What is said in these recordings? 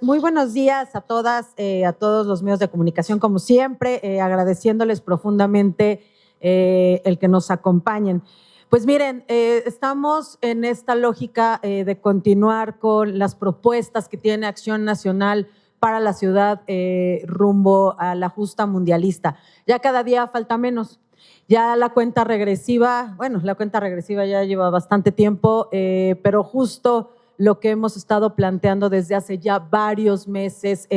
Muy buenos días a todas, a todos los medios de comunicación, como siempre, agradeciéndoles profundamente el que nos acompañen. Pues miren, estamos en esta lógica de continuar con las propuestas que tiene Acción Nacional para la ciudad rumbo a la justa mundialista. Ya cada día falta menos. Ya la cuenta regresiva, bueno, la cuenta regresiva ya lleva bastante tiempo, pero justo lo que hemos estado planteando desde hace ya varios meses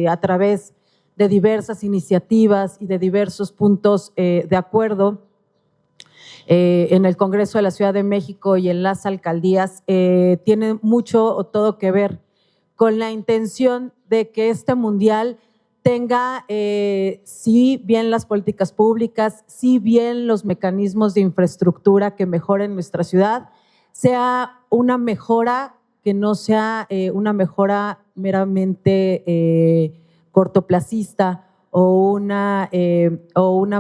a través de diversas iniciativas y de diversos puntos de acuerdo en el Congreso de la Ciudad de México y en las alcaldías, tiene mucho o todo que ver con la intención de que este mundial tenga, sí bien las políticas públicas, sí bien los mecanismos de infraestructura que mejoren nuestra ciudad, sea una mejora que no sea una mejora meramente cortoplacista o una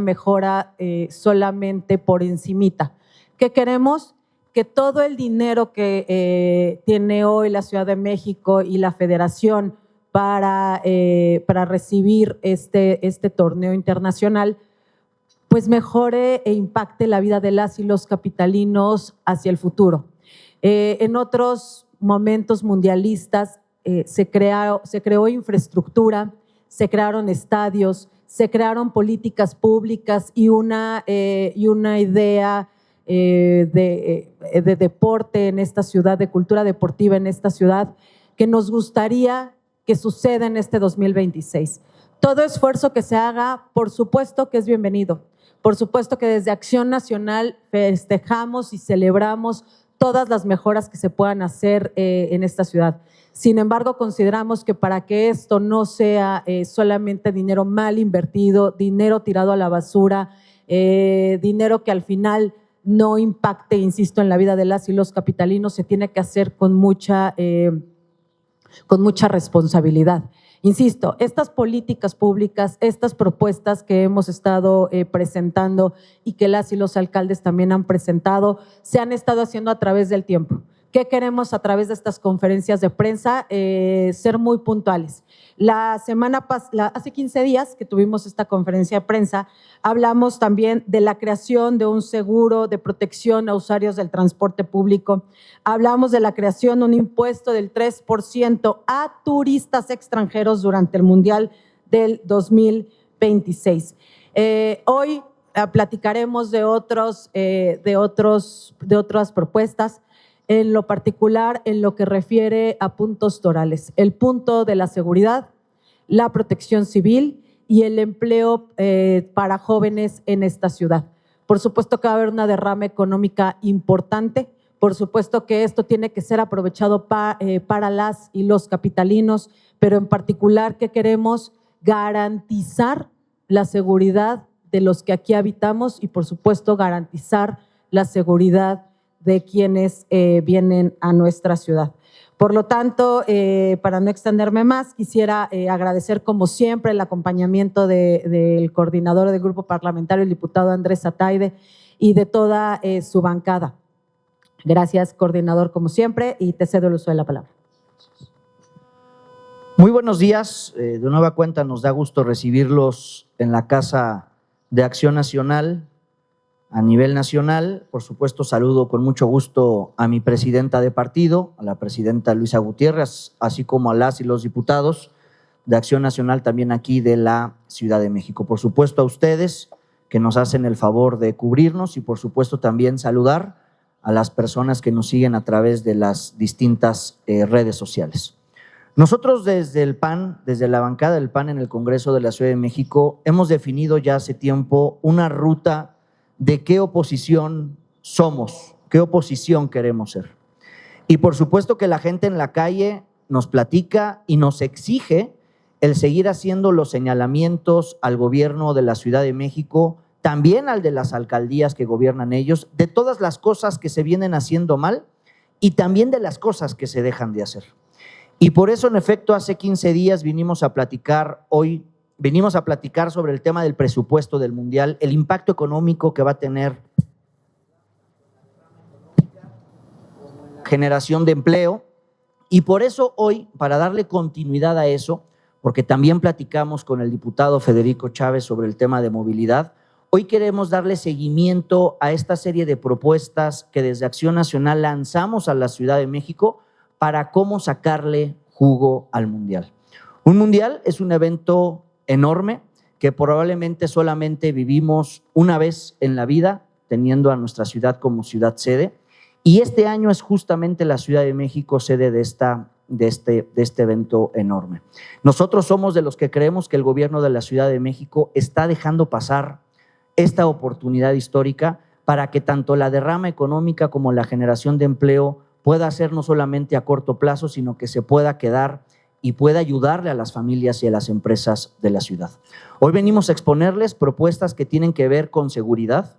mejora solamente por encimita. ¿Qué queremos? Que todo el dinero que tiene hoy la Ciudad de México y la Federación para recibir este torneo internacional, pues mejore e impacte la vida de las y los capitalinos hacia el futuro. En otros momentos mundialistas se creó infraestructura, se crearon estadios, se crearon políticas públicas y una idea de deporte en esta ciudad, de cultura deportiva en esta ciudad, que nos gustaría que suceda en este 2026. Todo esfuerzo que se haga, por supuesto que es bienvenido. Por supuesto que desde Acción Nacional festejamos y celebramos todas las mejoras que se puedan hacer en esta ciudad. Sin embargo, consideramos que para que esto no sea solamente dinero mal invertido, dinero tirado a la basura, dinero que al final no impacte, insisto, en la vida de las y los capitalinos, se tiene que hacer con mucha responsabilidad. Insisto, estas políticas públicas, estas propuestas que hemos estado presentando y que las y los alcaldes también han presentado, se han estado haciendo a través del tiempo. ¿Qué queremos a través de estas conferencias de prensa? Ser muy puntuales. Hace 15 días que tuvimos esta conferencia de prensa, hablamos también de la creación de un seguro de protección a usuarios del transporte público. Hablamos de la creación de un impuesto del 3% a turistas extranjeros durante el Mundial del 2026. Hoy platicaremos de otras propuestas, en lo particular en lo que refiere a puntos torales, el punto de la seguridad, la protección civil y el empleo para jóvenes en esta ciudad. Por supuesto que va a haber una derrama económica importante, por supuesto que esto tiene que ser aprovechado para las y los capitalinos, pero en particular que queremos garantizar la seguridad de los que aquí habitamos y por supuesto garantizar la seguridad de quienes vienen a nuestra ciudad. Por lo tanto, para no extenderme más, quisiera agradecer como siempre el acompañamiento del coordinador del grupo parlamentario, el diputado Andrés Ataide, y de toda su bancada. Gracias, coordinador, como siempre, y te cedo el uso de la palabra. Muy buenos días. De nueva cuenta nos da gusto recibirlos en la Casa de Acción Nacional. A nivel nacional, por supuesto, saludo con mucho gusto a mi presidenta de partido, a la presidenta Luisa Gutiérrez, así como a las y los diputados de Acción Nacional también aquí de la Ciudad de México. Por supuesto, a ustedes que nos hacen el favor de cubrirnos y por supuesto también saludar a las personas que nos siguen a través de las distintas redes sociales. Nosotros desde el PAN, desde la bancada del PAN en el Congreso de la Ciudad de México, hemos definido ya hace tiempo una ruta de qué oposición somos, qué oposición queremos ser. Y por supuesto que la gente en la calle nos platica y nos exige el seguir haciendo los señalamientos al gobierno de la Ciudad de México, también al de las alcaldías que gobiernan ellos, de todas las cosas que se vienen haciendo mal y también de las cosas que se dejan de hacer. Y por eso, en efecto, hace 15 días venimos a platicar sobre el tema del presupuesto del Mundial, el impacto económico que va a tener generación de empleo Y por eso hoy, para darle continuidad a eso, porque también platicamos con el diputado Federico Chávez sobre el tema de movilidad, hoy queremos darle seguimiento a esta serie de propuestas que desde Acción Nacional lanzamos a la Ciudad de México para cómo sacarle jugo al Mundial. Un Mundial es un evento enorme que probablemente solamente vivimos una vez en la vida, teniendo a nuestra ciudad como ciudad sede, y este año es justamente la Ciudad de México sede de este evento enorme. Nosotros somos de los que creemos que el gobierno de la Ciudad de México está dejando pasar esta oportunidad histórica para que tanto la derrama económica como la generación de empleo pueda ser no solamente a corto plazo, sino que se pueda quedar y pueda ayudarle a las familias y a las empresas de la ciudad. Hoy venimos a exponerles propuestas que tienen que ver con seguridad.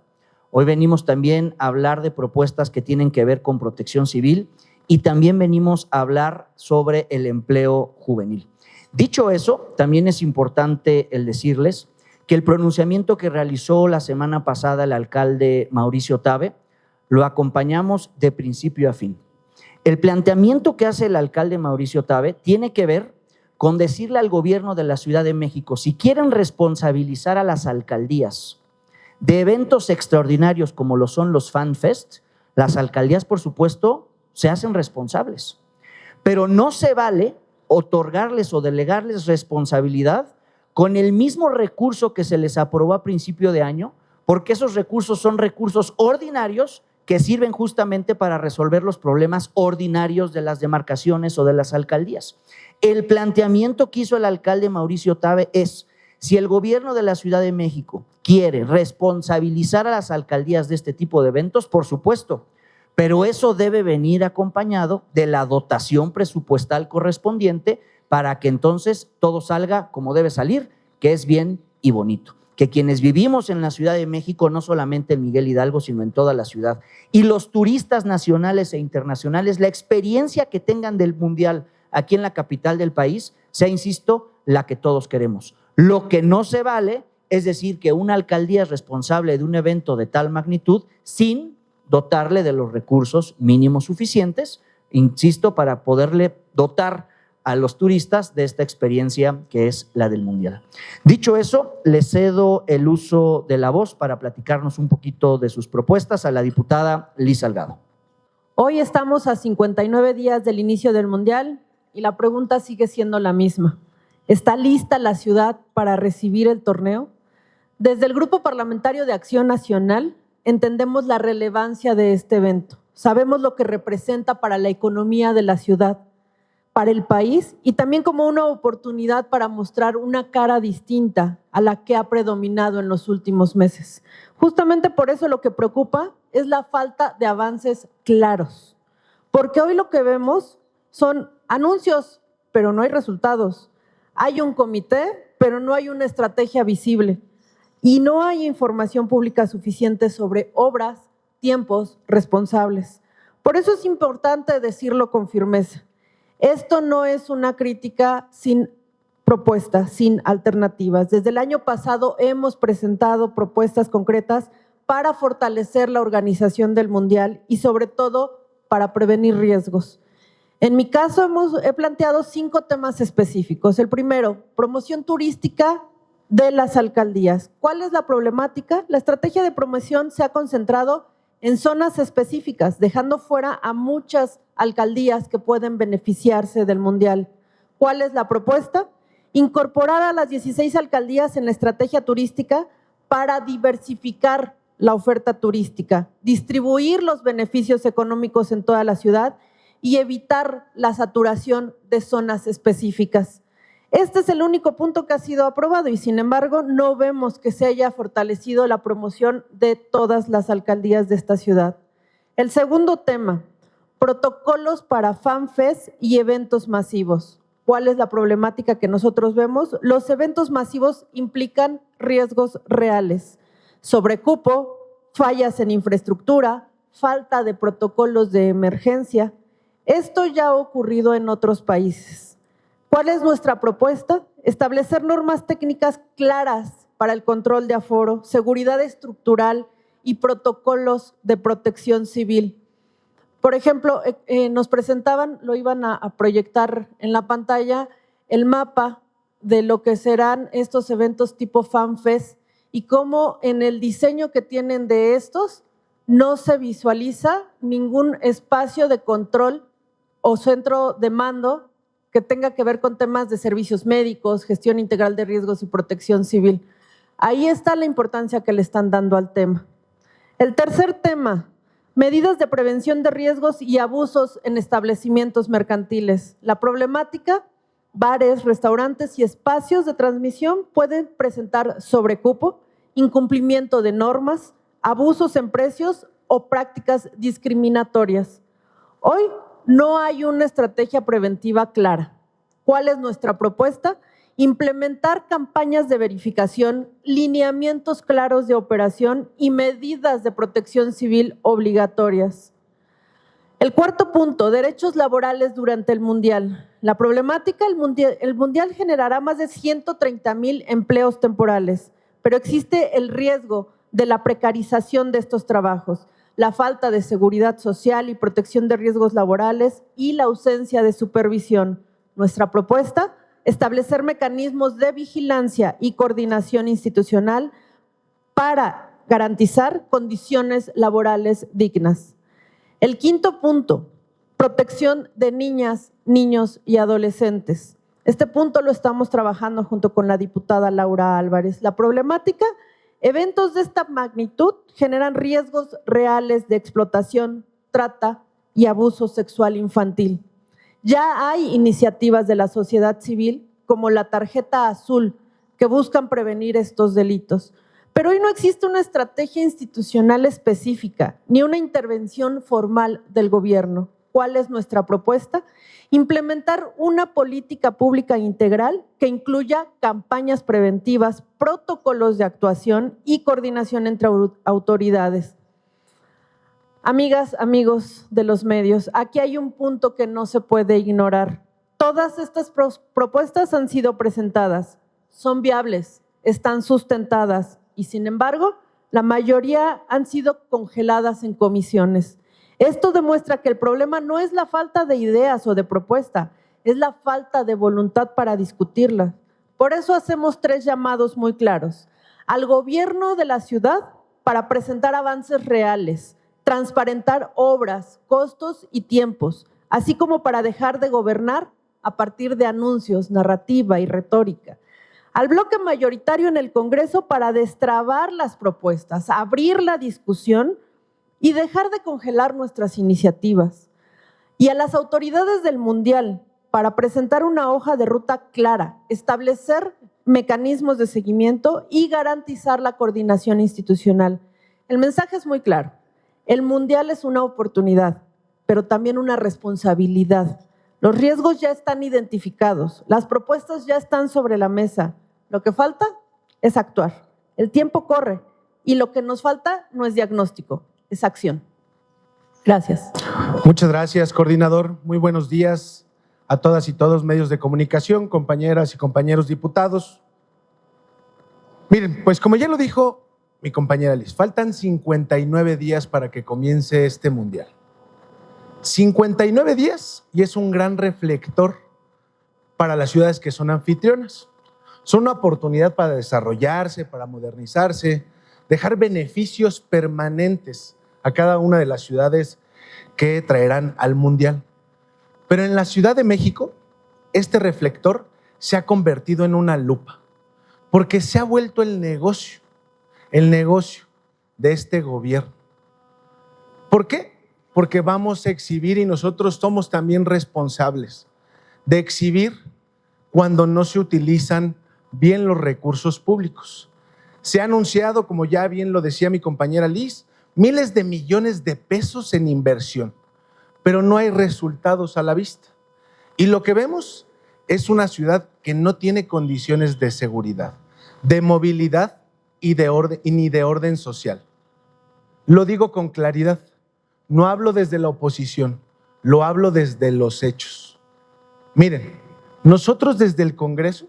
Hoy venimos también a hablar de propuestas que tienen que ver con protección civil y también venimos a hablar sobre el empleo juvenil. Dicho eso, también es importante el decirles que el pronunciamiento que realizó la semana pasada el alcalde Mauricio Tabe lo acompañamos de principio a fin. El planteamiento que hace el alcalde Mauricio Tabe tiene que ver con decirle al gobierno de la Ciudad de México, si quieren responsabilizar a las alcaldías de eventos extraordinarios como lo son los Fan Fest, las alcaldías, por supuesto, se hacen responsables. Pero no se vale otorgarles o delegarles responsabilidad con el mismo recurso que se les aprobó a principio de año, porque esos recursos son recursos ordinarios que sirven justamente para resolver los problemas ordinarios de las demarcaciones o de las alcaldías. El planteamiento que hizo el alcalde Mauricio Tabe es: si el gobierno de la Ciudad de México quiere responsabilizar a las alcaldías de este tipo de eventos, por supuesto, pero eso debe venir acompañado de la dotación presupuestal correspondiente para que entonces todo salga como debe salir, que es bien y bonito. Que quienes vivimos en la Ciudad de México, no solamente en Miguel Hidalgo, sino en toda la ciudad, y los turistas nacionales e internacionales, la experiencia que tengan del Mundial aquí en la capital del país, sea, insisto, la que todos queremos. Lo que no se vale es decir que una alcaldía es responsable de un evento de tal magnitud sin dotarle de los recursos mínimos suficientes, insisto, para poderle dotar a los turistas de esta experiencia que es la del Mundial. Dicho eso, le cedo el uso de la voz para platicarnos un poquito de sus propuestas a la diputada Liz Salgado. Hoy estamos a 59 días del inicio del Mundial y la pregunta sigue siendo la misma. ¿Está lista la ciudad para recibir el torneo? Desde el Grupo Parlamentario de Acción Nacional entendemos la relevancia de este evento. Sabemos lo que representa para la economía de la ciudad, para el país y también como una oportunidad para mostrar una cara distinta a la que ha predominado en los últimos meses. Justamente por eso lo que preocupa es la falta de avances claros, porque hoy lo que vemos son anuncios, pero no hay resultados. Hay un comité, pero no hay una estrategia visible y no hay información pública suficiente sobre obras, tiempos, responsables. Por eso es importante decirlo con firmeza. Esto no es una crítica sin propuestas, sin alternativas. Desde el año pasado hemos presentado propuestas concretas para fortalecer la organización del Mundial y sobre todo para prevenir riesgos. En mi caso he planteado 5 temas específicos. El primero, promoción turística de las alcaldías. ¿Cuál es la problemática? La estrategia de promoción se ha concentrado en zonas específicas, dejando fuera a muchas alcaldías que pueden beneficiarse del Mundial. ¿Cuál es la propuesta? Incorporar a las 16 alcaldías en la estrategia turística para diversificar la oferta turística, distribuir los beneficios económicos en toda la ciudad y evitar la saturación de zonas específicas. Este es el único punto que ha sido aprobado y sin embargo no vemos que se haya fortalecido la promoción de todas las alcaldías de esta ciudad. El segundo tema, protocolos para FanFest y eventos masivos. ¿Cuál es la problemática que nosotros vemos? Los eventos masivos implican riesgos reales, sobrecupo, fallas en infraestructura, falta de protocolos de emergencia. Esto ya ha ocurrido en otros países. ¿Cuál es nuestra propuesta? Establecer normas técnicas claras para el control de aforo, seguridad estructural y protocolos de protección civil. Por ejemplo, nos presentaban, lo iban a proyectar en la pantalla, el mapa de lo que serán estos eventos tipo FanFest y cómo en el diseño que tienen de estos no se visualiza ningún espacio de control o centro de mando que tenga que ver con temas de servicios médicos, gestión integral de riesgos y protección civil. Ahí está la importancia que le están dando al tema. El tercer tema, medidas de prevención de riesgos y abusos en establecimientos mercantiles. La problemática, bares, restaurantes y espacios de transmisión pueden presentar sobrecupo, incumplimiento de normas, abusos en precios o prácticas discriminatorias. Hoy no hay una estrategia preventiva clara. ¿Cuál es nuestra propuesta? Implementar campañas de verificación, lineamientos claros de operación y medidas de protección civil obligatorias. El cuarto punto, derechos laborales durante el Mundial. La problemática, el mundial generará más de 130,000 empleos temporales, pero existe el riesgo de la precarización de estos trabajos, la falta de seguridad social y protección de riesgos laborales y la ausencia de supervisión. Nuestra propuesta, establecer mecanismos de vigilancia y coordinación institucional para garantizar condiciones laborales dignas. El quinto punto, protección de niñas, niños y adolescentes. Este punto lo estamos trabajando junto con la diputada Laura Álvarez. La problemática, eventos de esta magnitud generan riesgos reales de explotación, trata y abuso sexual infantil. Ya hay iniciativas de la sociedad civil como la Tarjeta Azul que buscan prevenir estos delitos. Pero hoy no existe una estrategia institucional específica ni una intervención formal del gobierno. ¿Cuál es nuestra propuesta? Implementar una política pública integral que incluya campañas preventivas, protocolos de actuación y coordinación entre autoridades. Amigas, amigos de los medios, aquí hay un punto que no se puede ignorar. Todas estas propuestas han sido presentadas, son viables, están sustentadas y, sin embargo, la mayoría han sido congeladas en comisiones. Esto demuestra que el problema no es la falta de ideas o de propuesta, es la falta de voluntad para discutirlas. Por eso hacemos 3 llamados muy claros. Al gobierno de la ciudad para presentar avances reales, transparentar obras, costos y tiempos, así como para dejar de gobernar a partir de anuncios, narrativa y retórica. Al bloque mayoritario en el Congreso para destrabar las propuestas, abrir la discusión y dejar de congelar nuestras iniciativas. Y a las autoridades del Mundial para presentar una hoja de ruta clara, establecer mecanismos de seguimiento y garantizar la coordinación institucional. El mensaje es muy claro. El Mundial es una oportunidad, pero también una responsabilidad. Los riesgos ya están identificados, las propuestas ya están sobre la mesa. Lo que falta es actuar. El tiempo corre y lo que nos falta no es diagnóstico, es acción. Gracias. Muchas gracias, coordinador. Muy buenos días a todas y todos medios de comunicación, compañeras y compañeros diputados. Miren, pues como ya lo dijo mi compañera Liz, faltan 59 días para que comience este mundial. 59 días y es un gran reflector para las ciudades que son anfitrionas. Son una oportunidad para desarrollarse, para modernizarse, dejar beneficios permanentes a cada una de las ciudades que traerán al mundial. Pero en la Ciudad de México, este reflector se ha convertido en una lupa, porque se ha vuelto el negocio de este gobierno. ¿Por qué? Porque vamos a exhibir y nosotros somos también responsables de exhibir cuando no se utilizan bien los recursos públicos. Se ha anunciado, como ya bien lo decía mi compañera Liz, miles de millones de pesos en inversión, pero no hay resultados a la vista. Y lo que vemos es una ciudad que no tiene condiciones de seguridad, de movilidad y ni de orden social. Lo digo con claridad, no hablo desde la oposición, lo hablo desde los hechos. Miren, nosotros desde el Congreso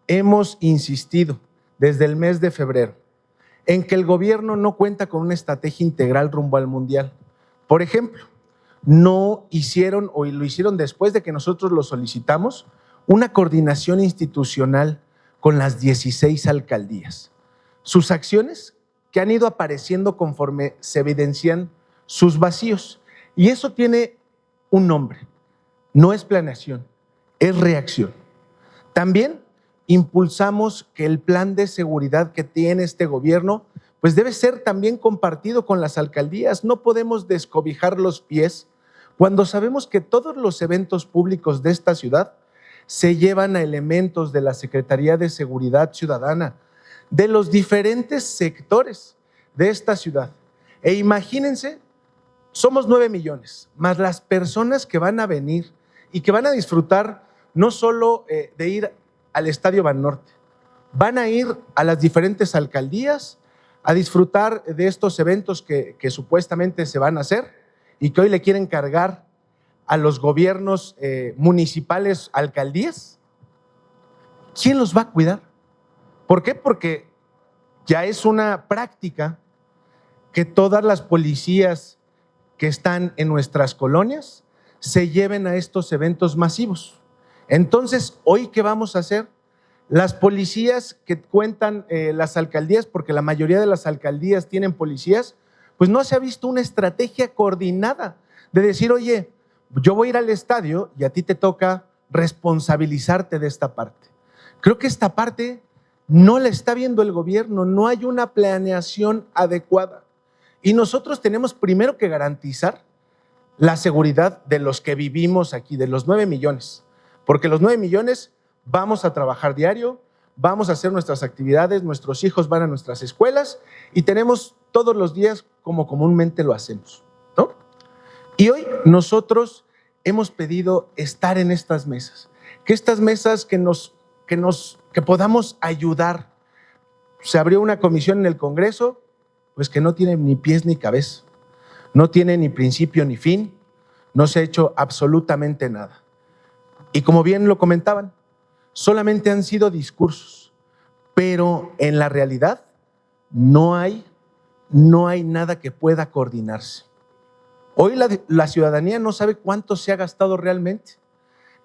hemos insistido desde el mes de febrero en que el gobierno no cuenta con una estrategia integral rumbo al mundial. Por ejemplo, no hicieron, o lo hicieron después de que nosotros lo solicitamos, una coordinación institucional con las 16 alcaldías. Sus acciones que han ido apareciendo conforme se evidencian sus vacíos. Y eso tiene un nombre. No es planeación, es reacción. También impulsamos que el plan de seguridad que tiene este gobierno pues debe ser también compartido con las alcaldías. No podemos descobijar los pies cuando sabemos que todos los eventos públicos de esta ciudad se llevan a elementos de la Secretaría de Seguridad Ciudadana, de los diferentes sectores de esta ciudad. E imagínense, somos 9 millones, más las personas que van a venir y que van a disfrutar no solo de ir al Estadio Banorte, van a ir a las diferentes alcaldías a disfrutar de estos eventos que supuestamente se van a hacer y que hoy le quieren cargar a los gobiernos municipales, alcaldías. ¿Quién los va a cuidar? ¿Por qué? Porque ya es una práctica que todas las policías que están en nuestras colonias se lleven a estos eventos masivos. Entonces, ¿hoy qué vamos a hacer? Las policías que cuentan las alcaldías, porque la mayoría de las alcaldías tienen policías, pues no se ha visto una estrategia coordinada de decir, oye, yo voy a ir al estadio y a ti te toca responsabilizarte de esta parte. Creo que esta parte no la está viendo el gobierno, no hay una planeación adecuada. Y nosotros tenemos primero que garantizar la seguridad de los que vivimos aquí, de los 9 millones, porque los 9 millones vamos a trabajar diario, vamos a hacer nuestras actividades, nuestros hijos van a nuestras escuelas y tenemos todos los días como comúnmente lo hacemos, ¿no? Y hoy nosotros hemos pedido estar en estas mesas, que estas mesas que podamos ayudar. Se abrió una comisión en el Congreso, pues que no tiene ni pies ni cabeza, no tiene ni principio ni fin, no se ha hecho absolutamente nada. Y como bien lo comentaban, solamente han sido discursos, pero en la realidad no hay nada que pueda coordinarse. Hoy la ciudadanía no sabe cuánto se ha gastado realmente,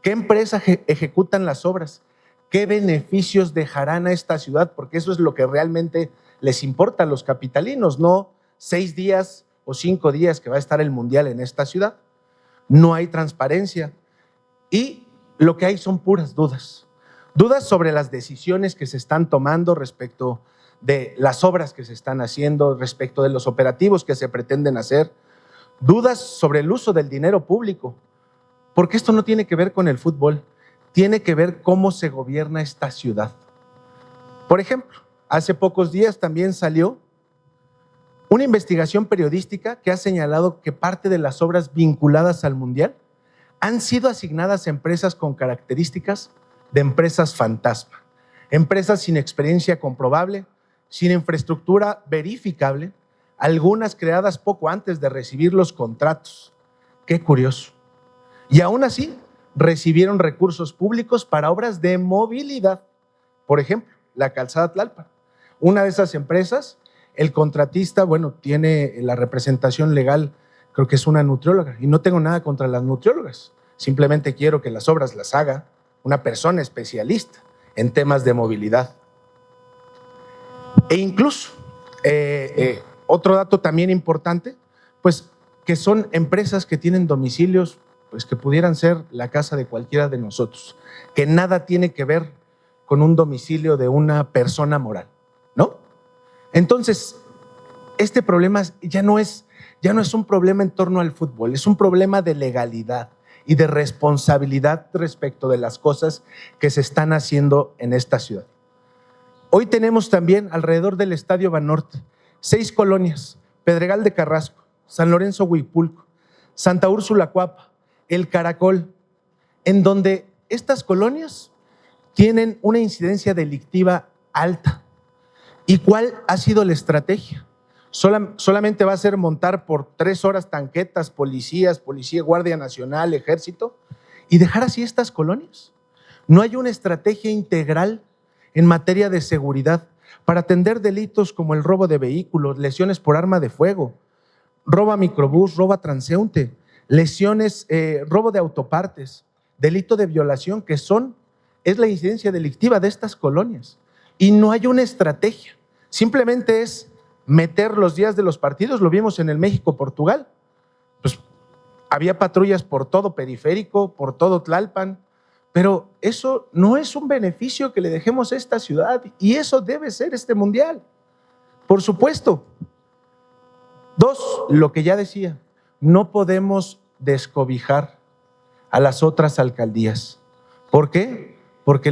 qué empresas ejecutan las obras, qué beneficios dejarán a esta ciudad, porque eso es lo que realmente les importa a los capitalinos, no 6 días o 5 días que va a estar el Mundial en esta ciudad. No hay transparencia y lo que hay son puras dudas. Dudas sobre las decisiones que se están tomando respecto de las obras que se están haciendo, respecto de los operativos que se pretenden hacer. Dudas sobre el uso del dinero público, porque esto no tiene que ver con el fútbol, tiene que ver cómo se gobierna esta ciudad. Por ejemplo, hace pocos días también salió una investigación periodística que ha señalado que parte de las obras vinculadas al Mundial han sido asignadas a empresas con características de empresas fantasma, empresas sin experiencia comprobable, sin infraestructura verificable, algunas creadas poco antes de recibir los contratos. Qué curioso. Y aún así, recibieron recursos públicos para obras de movilidad. Por ejemplo, la calzada Tlalpan. Una de esas empresas, el contratista, bueno, tiene la representación legal, creo que es una nutrióloga, y no tengo nada contra las nutriólogas. Simplemente quiero que las obras las haga una persona especialista en temas de movilidad. E incluso, otro dato también importante, pues que son empresas que tienen domicilios, pues que pudieran ser la casa de cualquiera de nosotros, que nada tiene que ver con un domicilio de una persona moral, ¿no? Entonces, este problema ya no es un problema en torno al fútbol, es un problema de legalidad y de responsabilidad respecto de las cosas que se están haciendo en esta ciudad. Hoy tenemos también alrededor del Estadio Banorte 6 colonias: Pedregal de Carrasco, San Lorenzo Huipulco, Santa Úrsula Cuapa, El Caracol, en donde estas colonias tienen una incidencia delictiva alta. ¿Y cuál ha sido la estrategia? Solamente va a ser montar por 3 horas tanquetas, policía, Guardia Nacional, Ejército, y dejar así estas colonias. No hay una estrategia integral en materia de seguridad para atender delitos como el robo de vehículos, lesiones por arma de fuego, robo a microbús, robo a transeúnte. lesiones, robo de autopartes, delito de violación, es la incidencia delictiva de estas colonias. Y no hay una estrategia. Simplemente es meter los días de los partidos. Lo vimos en el México-Portugal. Pues había patrullas por todo Periférico, por todo Tlalpan, pero eso no es un beneficio que le dejemos a esta ciudad, y eso debe ser este mundial. Por supuesto. 2, lo que ya decía, no podemos descobijar a las otras alcaldías. ¿Por qué? Porque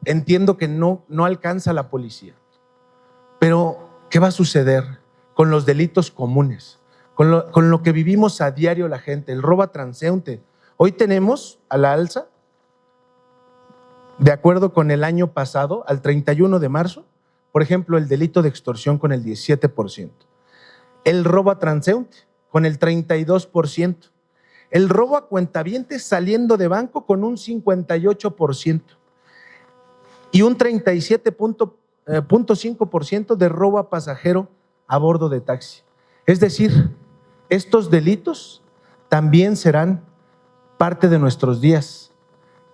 entiendo que no alcanza la policía. Pero, ¿qué va a suceder con los delitos comunes? Con lo que vivimos a diario la gente, el robo a transeúnte. Hoy tenemos a la alza, de acuerdo con el año pasado, al 31 de marzo, por ejemplo, el delito de extorsión con el 17%, el robo a transeúnte con el 32%, el robo a cuentavientes saliendo de banco con un 58% y un 37.5% de robo a pasajero a bordo de taxi. Es decir, estos delitos también serán parte de nuestros días,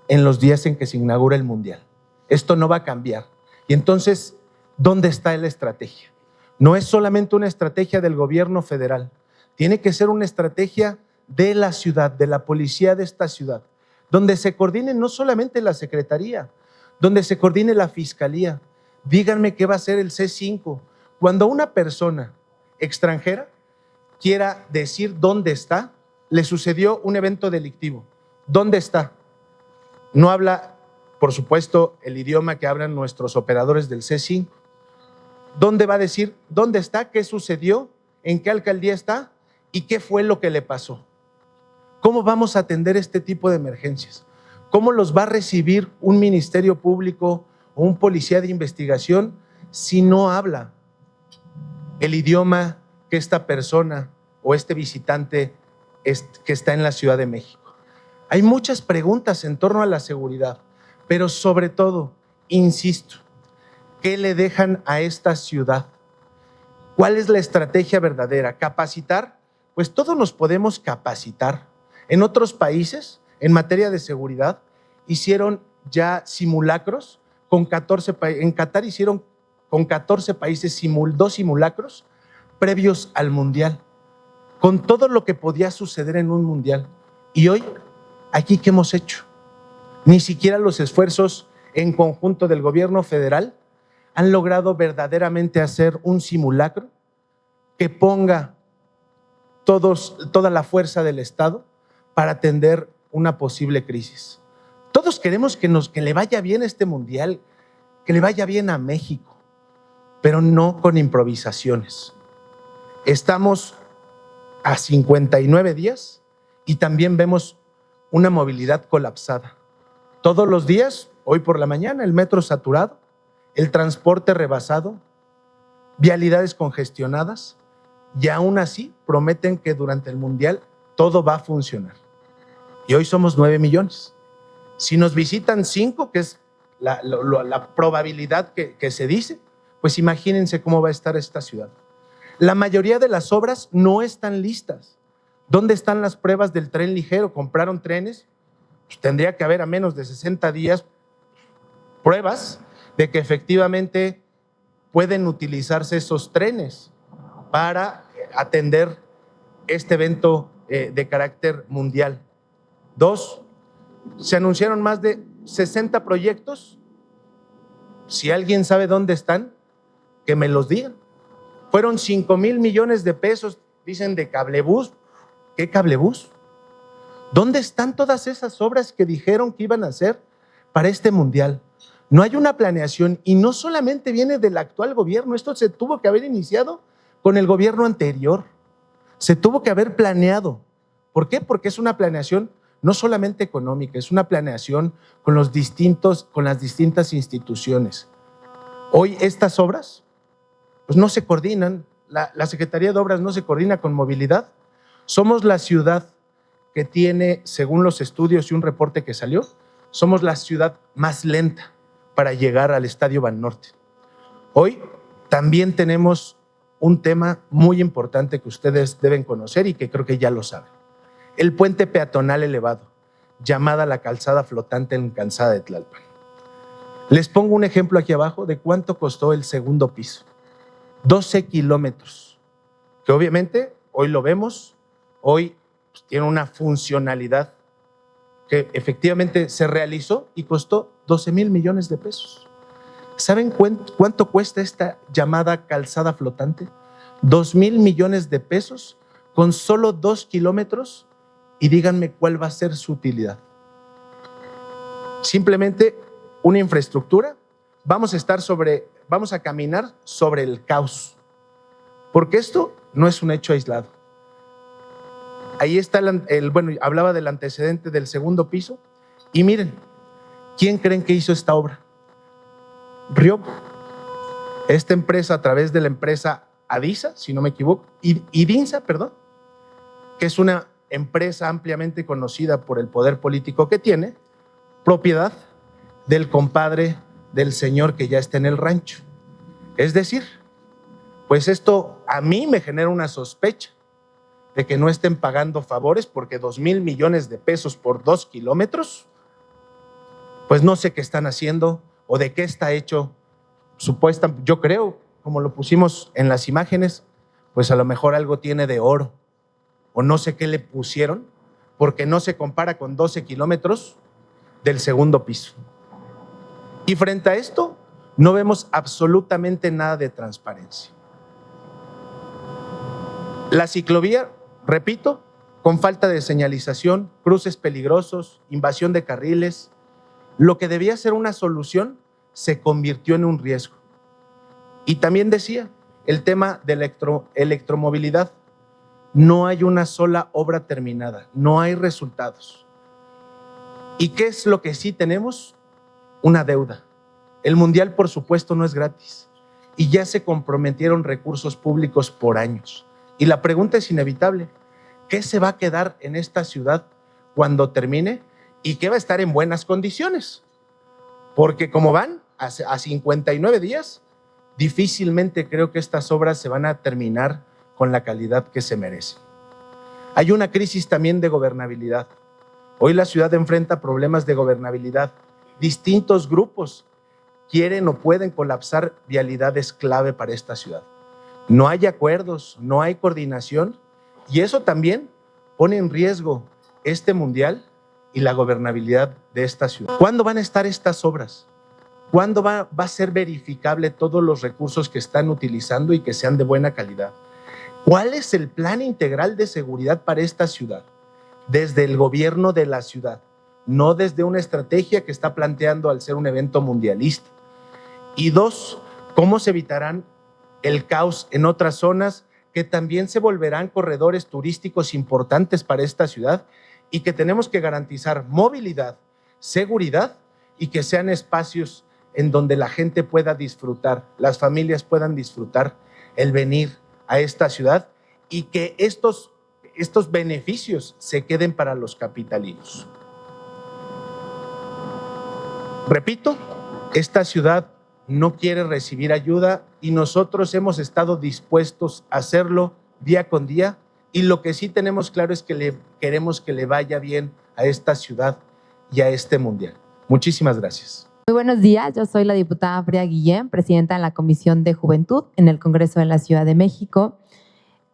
en los días en que se inaugura el Mundial. Esto no va a cambiar. Y entonces, ¿dónde está la estrategia? No es solamente una estrategia del gobierno federal, tiene que ser una estrategia de la ciudad, de la policía de esta ciudad, donde se coordine no solamente la secretaría, donde se coordine la fiscalía. Díganme qué va a hacer el C5 cuando una persona extranjera quiera decir dónde está. Le sucedió un evento delictivo. ¿Dónde está? No habla, por supuesto, el idioma que hablan nuestros operadores del C5. ¿Dónde va a decir dónde está, qué sucedió, en qué alcaldía está y qué fue lo que le pasó? ¿Cómo vamos a atender este tipo de emergencias? ¿Cómo los va a recibir un ministerio público o un policía de investigación si no habla el idioma que esta persona o este visitante que está en la Ciudad de México? Hay muchas preguntas en torno a la seguridad, pero sobre todo, insisto, ¿qué le dejan a esta ciudad? ¿Cuál es la estrategia verdadera? ¿Capacitar? Pues todos nos podemos capacitar. En otros países, en materia de seguridad, hicieron ya simulacros con 14 países. En Qatar hicieron con 14 países 2 simulacros previos al Mundial, con todo lo que podía suceder en un Mundial. Y hoy, ¿aquí qué hemos hecho? Ni siquiera los esfuerzos en conjunto del gobierno federal han logrado verdaderamente hacer un simulacro que ponga toda la fuerza del Estado para atender una posible crisis. Todos queremos que le vaya bien este mundial, que le vaya bien a México, pero no con improvisaciones. Estamos a 59 días y también vemos una movilidad colapsada. Todos los días, hoy por la mañana, el metro saturado, el transporte rebasado, vialidades congestionadas, y aún así prometen que durante el Mundial todo va a funcionar. Y hoy somos 9 millones. Si nos visitan 5, que es la probabilidad que se dice, pues imagínense cómo va a estar esta ciudad. La mayoría de las obras no están listas. ¿Dónde están las pruebas del tren ligero? ¿Compraron trenes? Pues tendría que haber a menos de 60 días pruebas de que efectivamente pueden utilizarse esos trenes para atender este evento de carácter mundial. 2, se anunciaron más de 60 proyectos. Si alguien sabe dónde están, que me los digan. Fueron 5,000 millones de pesos, dicen, de cablebús. ¿Qué cablebús? ¿Dónde están todas esas obras que dijeron que iban a hacer para este mundial? No hay una planeación, y no solamente viene del actual gobierno. Esto se tuvo que haber iniciado con el gobierno anterior. Se tuvo que haber planeado. ¿Por qué? Porque es una planeación no solamente económica, es una planeación con las distintas instituciones. Hoy estas obras pues no se coordinan, la Secretaría de Obras no se coordina con movilidad. Somos la ciudad que tiene, según los estudios y un reporte que salió, somos la ciudad más lenta para llegar al Estadio Banorte. Hoy también tenemos un tema muy importante que ustedes deben conocer y que creo que ya lo saben. el puente peatonal elevado, llamada la calzada flotante en Calzada de Tlalpan. Les pongo un ejemplo aquí abajo de cuánto costó el segundo piso. 12 kilómetros, que obviamente hoy lo vemos, hoy pues, tiene una funcionalidad que efectivamente se realizó y costó 12,000 millones de pesos. ¿Saben cuánto cuesta esta llamada calzada flotante? 2,000 millones de pesos con solo 2 kilómetros, y díganme cuál va a ser su utilidad. Simplemente una infraestructura. Vamos a caminar sobre el caos, porque esto no es un hecho aislado. Ahí está hablaba del antecedente del segundo piso, y miren, ¿quién creen que hizo esta obra? Riobo. Esta empresa, a través de la empresa Adisa, si no me equivoco, Idinsa, perdón, que es una empresa ampliamente conocida por el poder político que tiene, propiedad del compadre del señor que ya está en el rancho. Es decir, pues esto a mí me genera una sospecha de que no estén pagando favores, porque 2,000 millones de pesos por 2 kilómetros, pues no sé qué están haciendo o de qué está hecho. Yo creo, como lo pusimos en las imágenes, pues a lo mejor algo tiene de oro, o no sé qué le pusieron, porque no se compara con 12 kilómetros del segundo piso. Y frente a esto, no vemos absolutamente nada de transparencia. La ciclovía, repito, con falta de señalización, cruces peligrosos, invasión de carriles, lo que debía ser una solución se convirtió en un riesgo. Y también decía, el tema de electromovilidad. No hay una sola obra terminada, no hay resultados. ¿Y qué es lo que sí tenemos? Una deuda. El mundial, por supuesto, no es gratis, y ya se comprometieron recursos públicos por años. Y la pregunta es inevitable: ¿qué se va a quedar en esta ciudad cuando termine y qué va a estar en buenas condiciones? Porque como van a 59 días, difícilmente creo que estas obras se van a terminar con la calidad que se merecen. Hay una crisis también de gobernabilidad. Hoy la ciudad enfrenta problemas de gobernabilidad. Distintos grupos quieren o pueden colapsar vialidades clave para esta ciudad. No hay acuerdos, no hay coordinación, y eso también pone en riesgo este mundial y la gobernabilidad de esta ciudad. ¿Cuándo van a estar estas obras? ¿Cuándo va a ser verificable todos los recursos que están utilizando y que sean de buena calidad? ¿Cuál es el plan integral de seguridad para esta ciudad? Desde el gobierno de la ciudad, no desde una estrategia que está planteando al ser un evento mundialista. Y dos, ¿cómo se evitarán el caos en otras zonas que también se volverán corredores turísticos importantes para esta ciudad y que tenemos que garantizar movilidad, seguridad y que sean espacios en donde la gente pueda disfrutar, las familias puedan disfrutar el venir a esta ciudad y que estos beneficios se queden para los capitalinos? Repito, esta ciudad no quiere recibir ayuda y nosotros hemos estado dispuestos a hacerlo día con día, y lo que sí tenemos claro es que queremos que le vaya bien a esta ciudad y a este mundial. Muchísimas gracias. Muy buenos días, yo soy la diputada Frida Guillén, presidenta de la Comisión de Juventud en el Congreso de la Ciudad de México.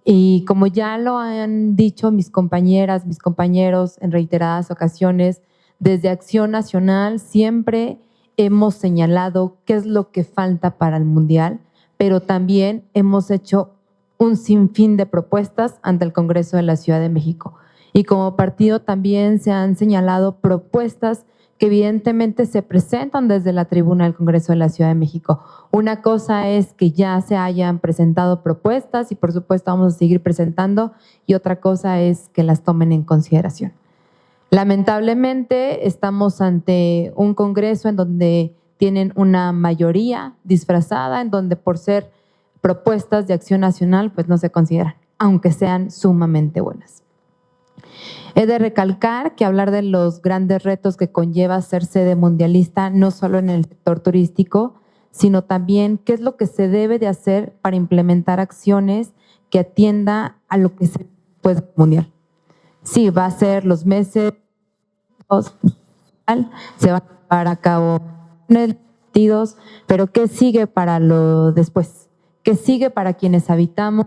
Y como ya lo han dicho mis compañeras, mis compañeros en reiteradas ocasiones, desde Acción Nacional siempre hemos señalado qué es lo que falta para el Mundial, pero también hemos hecho un sinfín de propuestas ante el Congreso de la Ciudad de México. Y como partido también se han señalado propuestas que evidentemente se presentan desde la tribuna del Congreso de la Ciudad de México. Una cosa es que ya se hayan presentado propuestas y por supuesto vamos a seguir presentando, y otra cosa es que las tomen en consideración. Lamentablemente estamos ante un Congreso en donde tienen una mayoría disfrazada, en donde por ser propuestas de Acción Nacional pues no se consideran, aunque sean sumamente buenas. He de recalcar que hablar de los grandes retos que conlleva ser sede mundialista, no solo en el sector turístico, sino también qué es lo que se debe de hacer para implementar acciones que atienda a lo que se puede mundial. Sí, va a ser los meses, se van a llevar a cabo partidos, pero ¿qué sigue para lo después? ¿Qué sigue para quienes habitamos?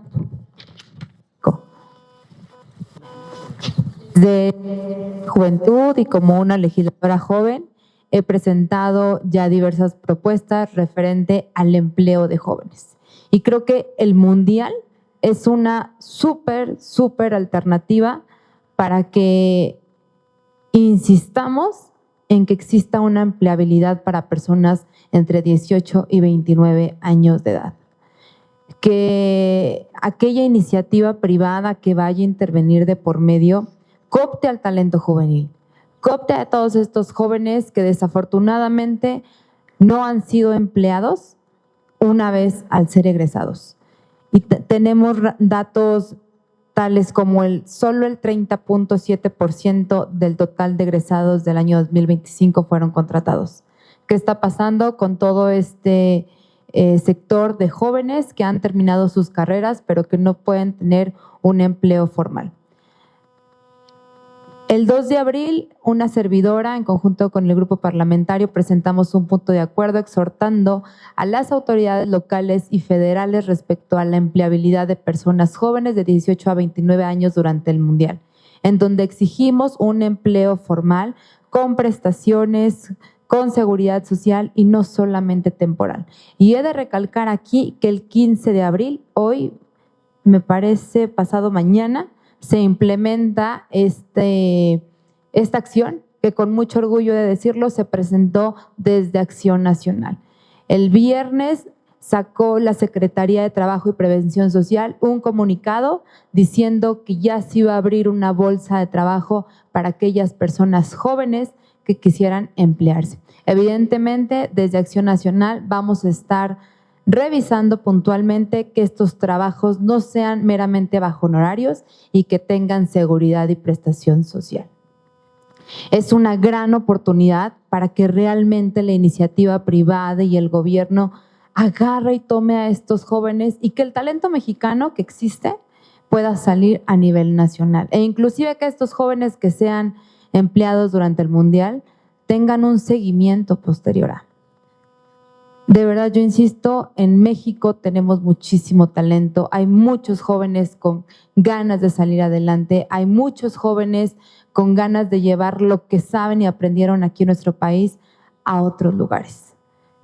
De juventud y como una legisladora joven, he presentado ya diversas propuestas referente al empleo de jóvenes. Y creo que el Mundial es una súper alternativa para que insistamos en que exista una empleabilidad para personas entre 18 y 29 años de edad. Que aquella iniciativa privada que vaya a intervenir de por medio coopte al talento juvenil, coopte a todos estos jóvenes que desafortunadamente no han sido empleados una vez al ser egresados. Y tenemos datos tales como solo el 30.7% del total de egresados del año 2025 fueron contratados. ¿Qué está pasando con todo este sector de jóvenes que han terminado sus carreras pero que no pueden tener un empleo formal? El 2 de abril, una servidora, en conjunto con el grupo parlamentario, presentamos un punto de acuerdo exhortando a las autoridades locales y federales respecto a la empleabilidad de personas jóvenes de 18 a 29 años durante el Mundial, en donde exigimos un empleo formal con prestaciones, con seguridad social y no solamente temporal. Y he de recalcar aquí que el 15 de abril, hoy, me parece pasado mañana, se implementa esta acción que con mucho orgullo de decirlo se presentó desde Acción Nacional. El viernes sacó la Secretaría de Trabajo y Prevención Social un comunicado diciendo que ya se iba a abrir una bolsa de trabajo para aquellas personas jóvenes que quisieran emplearse. Evidentemente, desde Acción Nacional vamos a estar revisando puntualmente que estos trabajos no sean meramente bajo honorarios y que tengan seguridad y prestación social. Es una gran oportunidad para que realmente la iniciativa privada y el gobierno agarre y tome a estos jóvenes y que el talento mexicano que existe pueda salir a nivel nacional. E inclusive que estos jóvenes que sean empleados durante el Mundial tengan un seguimiento posterior a. De verdad, yo insisto, en México tenemos muchísimo talento, hay muchos jóvenes con ganas de salir adelante, hay muchos jóvenes con ganas de llevar lo que saben y aprendieron aquí en nuestro país a otros lugares.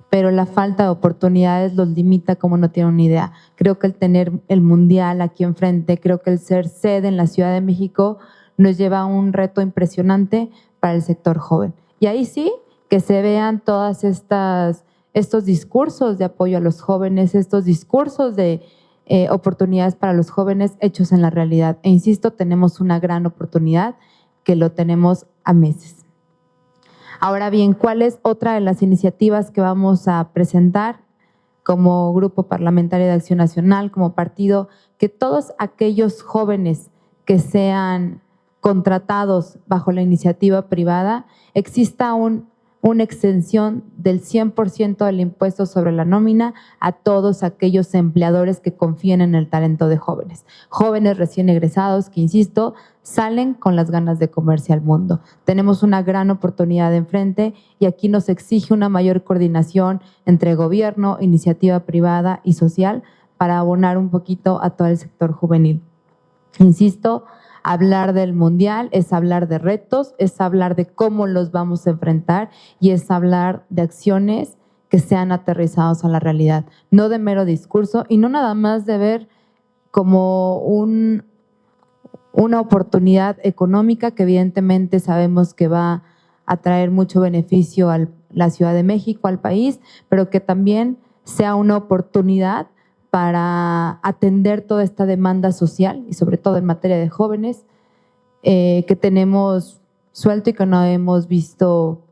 Pero la falta de oportunidades los limita como no tienen una idea. Creo que el tener el Mundial aquí enfrente, creo que el ser sede en la Ciudad de México nos lleva a un reto impresionante para el sector joven. Y ahí sí, que se vean todas estos discursos de apoyo a los jóvenes, estos discursos de oportunidades para los jóvenes hechos en la realidad. E insisto, tenemos una gran oportunidad que lo tenemos a meses. Ahora bien, ¿cuál es otra de las iniciativas que vamos a presentar como Grupo Parlamentario de Acción Nacional, como partido? Que todos aquellos jóvenes que sean contratados bajo la iniciativa privada, exista una extensión del 100% del impuesto sobre la nómina a todos aquellos empleadores que confíen en el talento de jóvenes. Jóvenes recién egresados que, insisto, salen con las ganas de comerse al mundo. Tenemos una gran oportunidad enfrente y aquí nos exige una mayor coordinación entre gobierno, iniciativa privada y social para abonar un poquito a todo el sector juvenil. Insisto, hablar del Mundial es hablar de retos, es hablar de cómo los vamos a enfrentar y es hablar de acciones que sean aterrizados a la realidad, no de mero discurso y no nada más de ver como una oportunidad económica que evidentemente sabemos que va a traer mucho beneficio a la Ciudad de México, al país, pero que también sea una oportunidad para atender toda esta demanda social y sobre todo en materia de jóvenes que tenemos suelto y que no hemos visto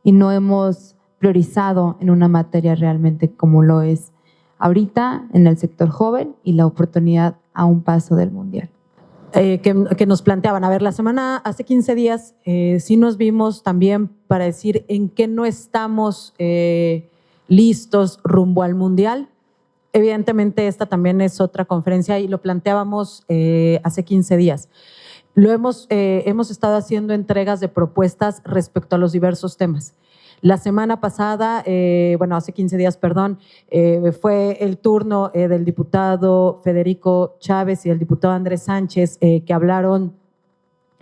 y no hemos priorizado en una materia realmente como lo es ahorita en el sector joven y la oportunidad a un paso del Mundial. Que nos planteaban, a ver, hace 15 días sí nos vimos también para decir en qué no estamos listos rumbo al Mundial. Evidentemente esta también es otra conferencia y lo planteábamos hace 15 días. hemos estado haciendo entregas de propuestas respecto a los diversos temas. La semana pasada, hace 15 días, perdón, fue el turno del diputado Federico Chávez y el diputado Andrés Sánchez, que hablaron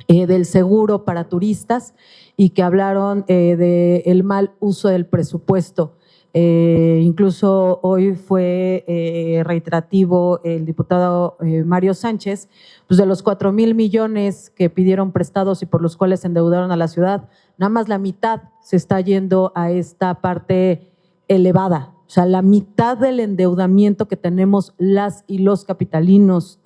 del seguro para turistas y que hablaron del mal uso del presupuesto. Incluso hoy fue reiterativo el diputado Mario Sánchez, pues de los 4,000 millones que pidieron prestados y por los cuales endeudaron a la ciudad, nada más la mitad se está yendo a esta parte elevada. O sea, la mitad del endeudamiento que tenemos las y los capitalinos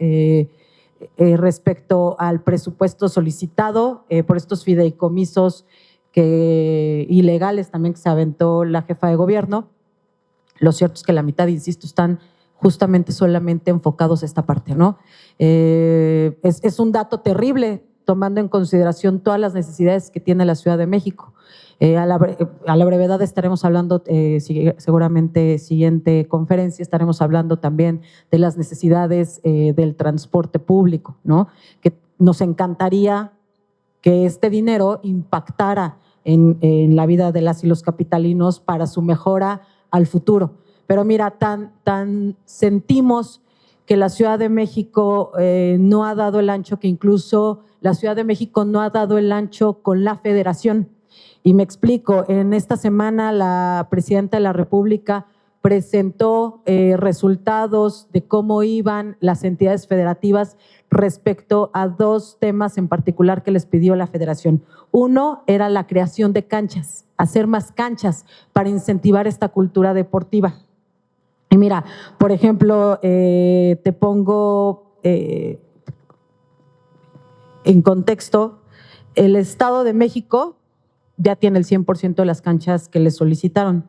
respecto al presupuesto solicitado por estos fideicomisos ilegales también que se aventó la jefa de gobierno. Lo cierto es que la mitad, insisto, están justamente solamente enfocados a esta parte, ¿no? Es un dato terrible, tomando en consideración todas las necesidades que tiene la Ciudad de México. A la brevedad estaremos hablando, seguramente siguiente conferencia, estaremos hablando también de las necesidades del transporte público, ¿no? Que nos encantaría que este dinero impactara en la vida de las y los capitalinos para su mejora al futuro. Pero mira, tan sentimos que la Ciudad de México no ha dado el ancho, que incluso la Ciudad de México no ha dado el ancho con la Federación. Y me explico, en esta semana la Presidenta de la República presentó resultados de cómo iban las entidades federativas respecto a dos temas en particular que les pidió la Federación. Uno era la creación de canchas, hacer más canchas para incentivar esta cultura deportiva. Y mira, por ejemplo, te pongo en contexto, el Estado de México ya tiene el 100% de las canchas que le solicitaron.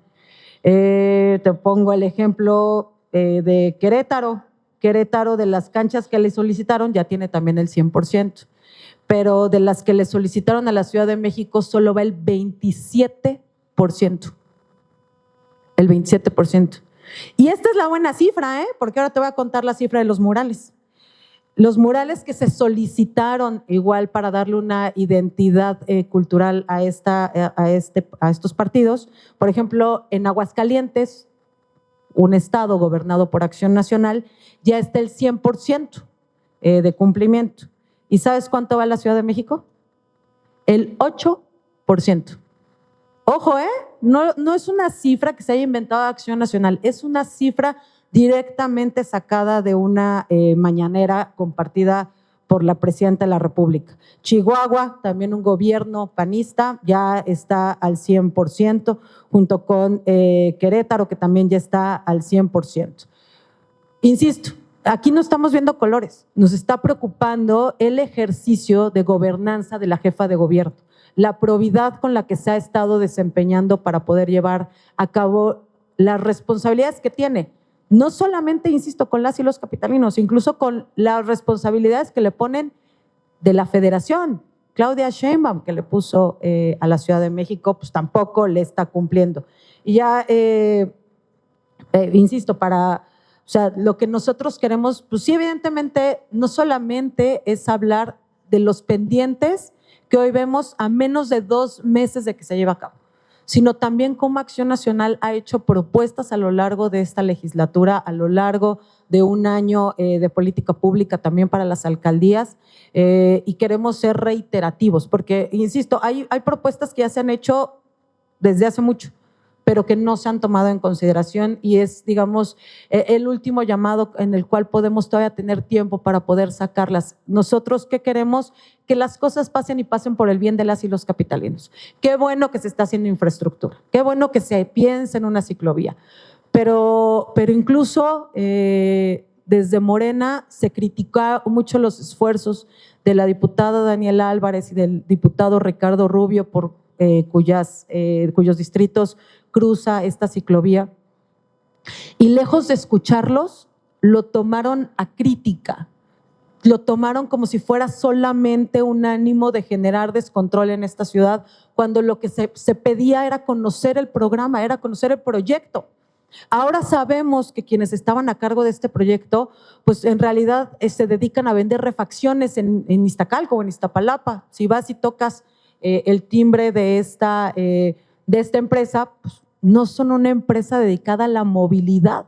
Te pongo el ejemplo de Querétaro. Querétaro, de las canchas que le solicitaron, ya tiene también el 100%. Pero de las que le solicitaron a la Ciudad de México, solo va el 27%. El 27%. Y esta es la buena cifra, porque ahora te voy a contar la cifra de los murales. Los murales que se solicitaron igual para darle una identidad cultural a estos partidos, por ejemplo, en Aguascalientes, un estado gobernado por Acción Nacional, ya está el 100% de cumplimiento. ¿Y sabes cuánto va la Ciudad de México? El 8%. Ojo, no es una cifra que se haya inventado Acción Nacional, es una cifra directamente sacada de una mañanera compartida por la Presidenta de la República. Chihuahua, también un gobierno panista, ya está al 100%, junto con Querétaro, que también ya está al 100%. Insisto, aquí no estamos viendo colores, nos está preocupando el ejercicio de gobernanza de la jefa de gobierno, la probidad con la que se ha estado desempeñando para poder llevar a cabo las responsabilidades que tiene. No solamente, insisto, con las y los capitalinos, incluso con las responsabilidades que le ponen de la Federación. Claudia Sheinbaum, que le puso a la Ciudad de México, pues tampoco le está cumpliendo. Y ya, insisto, o sea, lo que nosotros queremos, pues sí, evidentemente, no solamente es hablar de los pendientes que hoy vemos a menos de 2 meses de que se lleve a cabo, sino también cómo Acción Nacional ha hecho propuestas a lo largo de esta legislatura, a lo largo de un año de política pública también para las alcaldías, y queremos ser reiterativos, porque, insisto, hay propuestas que ya se han hecho desde hace mucho, pero que no se han tomado en consideración y es, digamos, el último llamado en el cual podemos todavía tener tiempo para poder sacarlas. Nosotros, ¿qué queremos? Que las cosas pasen y pasen por el bien de las y los capitalinos. Qué bueno que se está haciendo infraestructura, qué bueno que se piense en una ciclovía, pero incluso desde Morena se criticaron mucho los esfuerzos de la diputada Daniela Álvarez y del diputado Ricardo Rubio, cuyos distritos cruza esta ciclovía, y lejos de escucharlos, lo tomaron a crítica, lo tomaron como si fuera solamente un ánimo de generar descontrol en esta ciudad, cuando lo que se pedía era conocer el programa, era conocer el proyecto. Ahora sabemos que quienes estaban a cargo de este proyecto, pues en realidad se dedican a vender refacciones en Iztacalco o en Iztapalapa. Si vas y tocas el timbre de esta empresa, pues no son una empresa dedicada a la movilidad.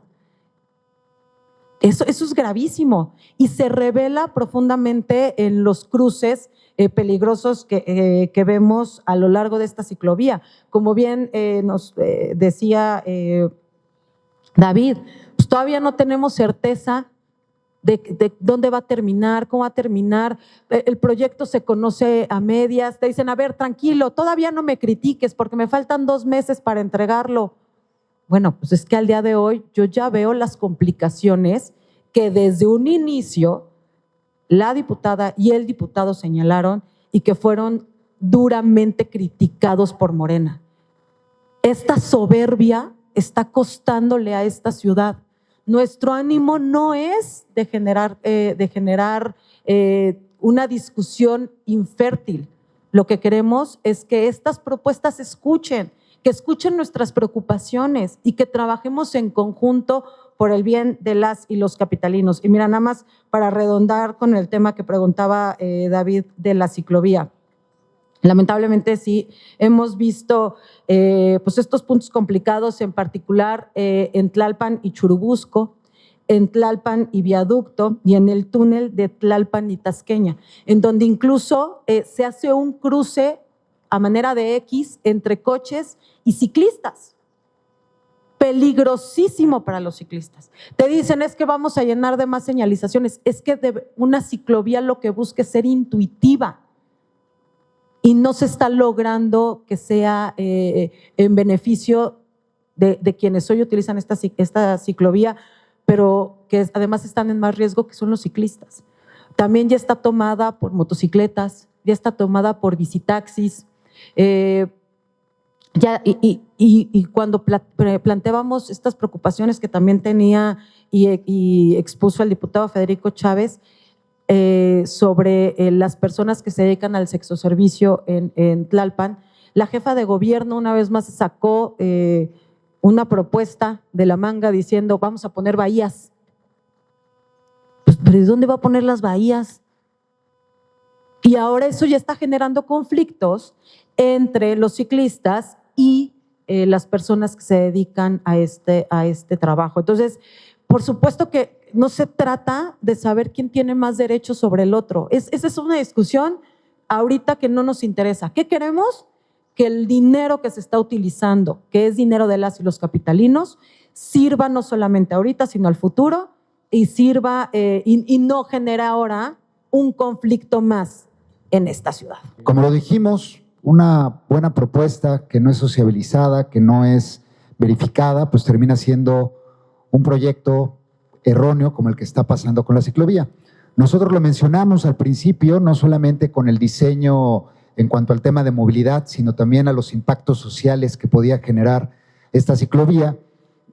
Eso es gravísimo y se revela profundamente en los cruces peligrosos que vemos a lo largo de esta ciclovía. Como bien nos decía David, pues todavía no tenemos certeza de dónde va a terminar, cómo va a terminar. El proyecto se conoce a medias. Te dicen, a ver, tranquilo, todavía no me critiques porque me faltan 2 meses para entregarlo. Bueno, pues es que al día de hoy yo ya veo las complicaciones que desde un inicio la diputada y el diputado señalaron y que fueron duramente criticados por Morena. Esta soberbia está costándole a esta ciudad. Nuestro ánimo no es de generar una discusión infértil. Lo que queremos es que estas propuestas escuchen, que escuchen nuestras preocupaciones y que trabajemos en conjunto por el bien de las y los capitalinos. Y mira, nada más para redondar con el tema que preguntaba David de la ciclovía. Lamentablemente sí hemos visto pues estos puntos complicados, en particular en Tlalpan y Churubusco, en Tlalpan y Viaducto y en el túnel de Tlalpan y Tasqueña, en donde incluso se hace un cruce a manera de X entre coches y ciclistas. Peligrosísimo para los ciclistas. Te dicen, es que vamos a llenar de más señalizaciones. Es que una ciclovía lo que busca es ser intuitiva y no se está logrando que sea en beneficio de quienes hoy utilizan esta ciclovía, pero que además están en más riesgo, que son los ciclistas. También ya está tomada por motocicletas, ya está tomada por bicitaxis. Y cuando planteábamos estas preocupaciones que también tenía y expuso el diputado Federico Chávez sobre las personas que se dedican al sexoservicio en Tlalpan, la jefa de gobierno una vez más sacó una propuesta de la manga diciendo vamos a poner bahías. Pues, ¿pero de dónde va a poner las bahías? Y ahora eso ya está generando conflictos entre los ciclistas y las personas que se dedican a este trabajo. Entonces, por supuesto que no se trata de saber quién tiene más derechos sobre el otro. Esa es una discusión ahorita que no nos interesa. ¿Qué queremos? Que el dinero que se está utilizando, que es dinero de las y los capitalinos, sirva no solamente ahorita, sino al futuro y sirva y no genera ahora un conflicto más en esta ciudad. Como lo dijimos, una buena propuesta que no es sociabilizada, que no es verificada, pues termina siendo un proyecto erróneo como el que está pasando con la ciclovía. Nosotros lo mencionamos al principio, no solamente con el diseño en cuanto al tema de movilidad, sino también a los impactos sociales que podía generar esta ciclovía.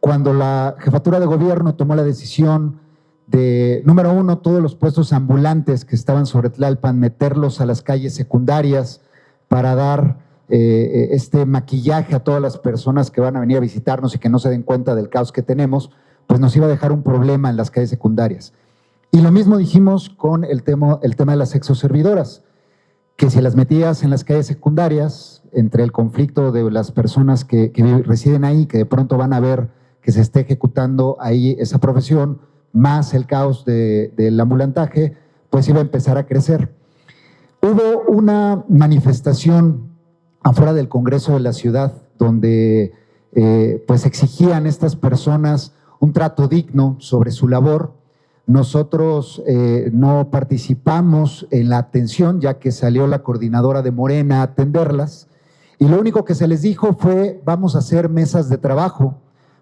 Cuando la jefatura de gobierno tomó la decisión de, número uno, todos los puestos ambulantes que estaban sobre Tlalpan, meterlos a las calles secundarias para dar este maquillaje a todas las personas que van a venir a visitarnos y que no se den cuenta del caos que tenemos, pues nos iba a dejar un problema en las calles secundarias. Y lo mismo dijimos con el tema de las sexoservidoras, que si las metías en las calles secundarias, entre el conflicto de las personas que residen ahí, que de pronto van a ver que se esté ejecutando ahí esa profesión, más el caos del ambulantaje, pues iba a empezar a crecer. Hubo una manifestación afuera del Congreso de la ciudad donde pues exigían estas personas un trato digno sobre su labor. Nosotros no participamos en la atención, ya que salió la coordinadora de Morena a atenderlas, y lo único que se les dijo fue vamos a hacer mesas de trabajo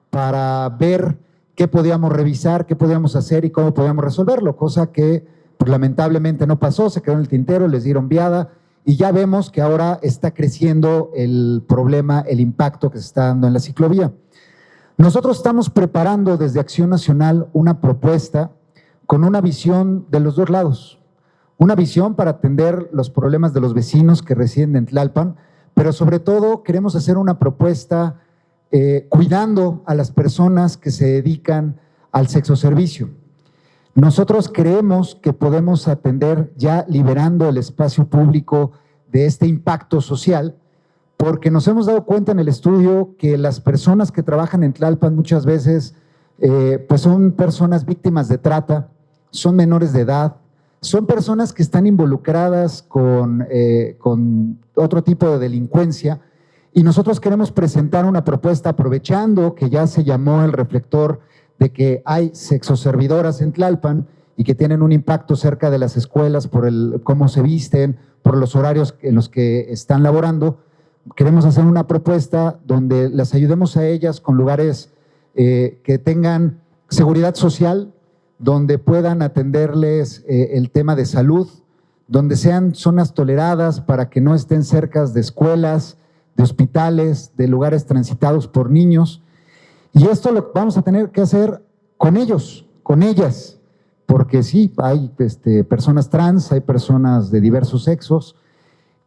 para ver qué podíamos revisar, qué podíamos hacer y cómo podíamos resolverlo, cosa que pues, lamentablemente no pasó, se quedó en el tintero, les dieron viada y ya vemos que ahora está creciendo el problema, el impacto que se está dando en la ciclovía. Nosotros estamos preparando desde Acción Nacional una propuesta con una visión de los dos lados, una visión para atender los problemas de los vecinos que residen en Tlalpan, pero sobre todo queremos hacer una propuesta cuidando a las personas que se dedican al sexoservicio. Nosotros creemos que podemos atender ya liberando el espacio público de este impacto social, porque nos hemos dado cuenta en el estudio que las personas que trabajan en Tlalpan muchas veces pues son personas víctimas de trata, son menores de edad, son personas que están involucradas con otro tipo de delincuencia, y nosotros queremos presentar una propuesta aprovechando que ya se llamó el reflector de que hay sexoservidoras en Tlalpan y que tienen un impacto cerca de las escuelas por cómo se visten, por los horarios en los que están laborando. Queremos hacer una propuesta donde las ayudemos a ellas con lugares que tengan seguridad social, donde puedan atenderles el tema de salud, donde sean zonas toleradas para que no estén cerca de escuelas, de hospitales, de lugares transitados por niños. Y esto lo vamos a tener que hacer con ellos, con ellas, porque sí, hay personas trans, hay personas de diversos sexos,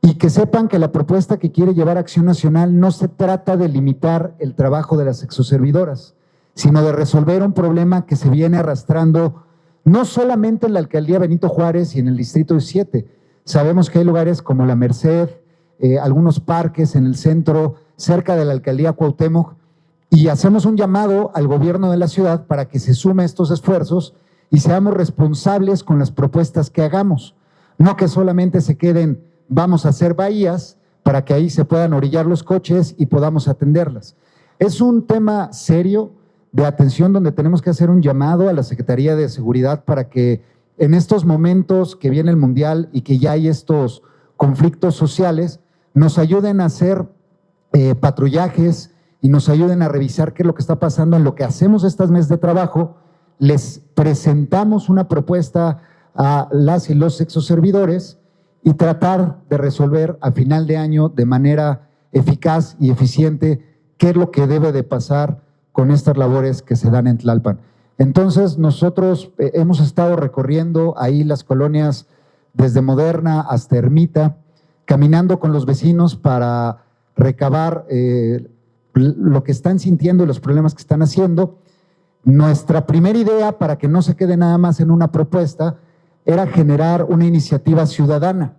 y que sepan que la propuesta que quiere llevar Acción Nacional no se trata de limitar el trabajo de las sexoservidoras, sino de resolver un problema que se viene arrastrando no solamente en la alcaldía Benito Juárez y en el distrito 7. Sabemos que hay lugares como La Merced, algunos parques en el centro, cerca de la alcaldía Cuauhtémoc, y hacemos un llamado al gobierno de la ciudad para que se sume a estos esfuerzos y seamos responsables con las propuestas que hagamos. No que solamente se queden, vamos a hacer bahías para que ahí se puedan orillar los coches y podamos atenderlas. Es un tema serio de atención donde tenemos que hacer un llamado a la Secretaría de Seguridad para que en estos momentos que viene el Mundial y que ya hay estos conflictos sociales, nos ayuden a hacer patrullajes y nos ayuden a revisar qué es lo que está pasando en lo que hacemos estas mesas de trabajo. Les presentamos una propuesta a las y los sexoservidores y tratar de resolver a final de año de manera eficaz y eficiente qué es lo que debe de pasar con estas labores que se dan en Tlalpan. Entonces, nosotros hemos estado recorriendo ahí las colonias desde Moderna hasta Ermita, caminando con los vecinos para recabar lo que están sintiendo y los problemas que están haciendo. Nuestra primera idea, para que no se quede nada más en una propuesta, era generar una iniciativa ciudadana.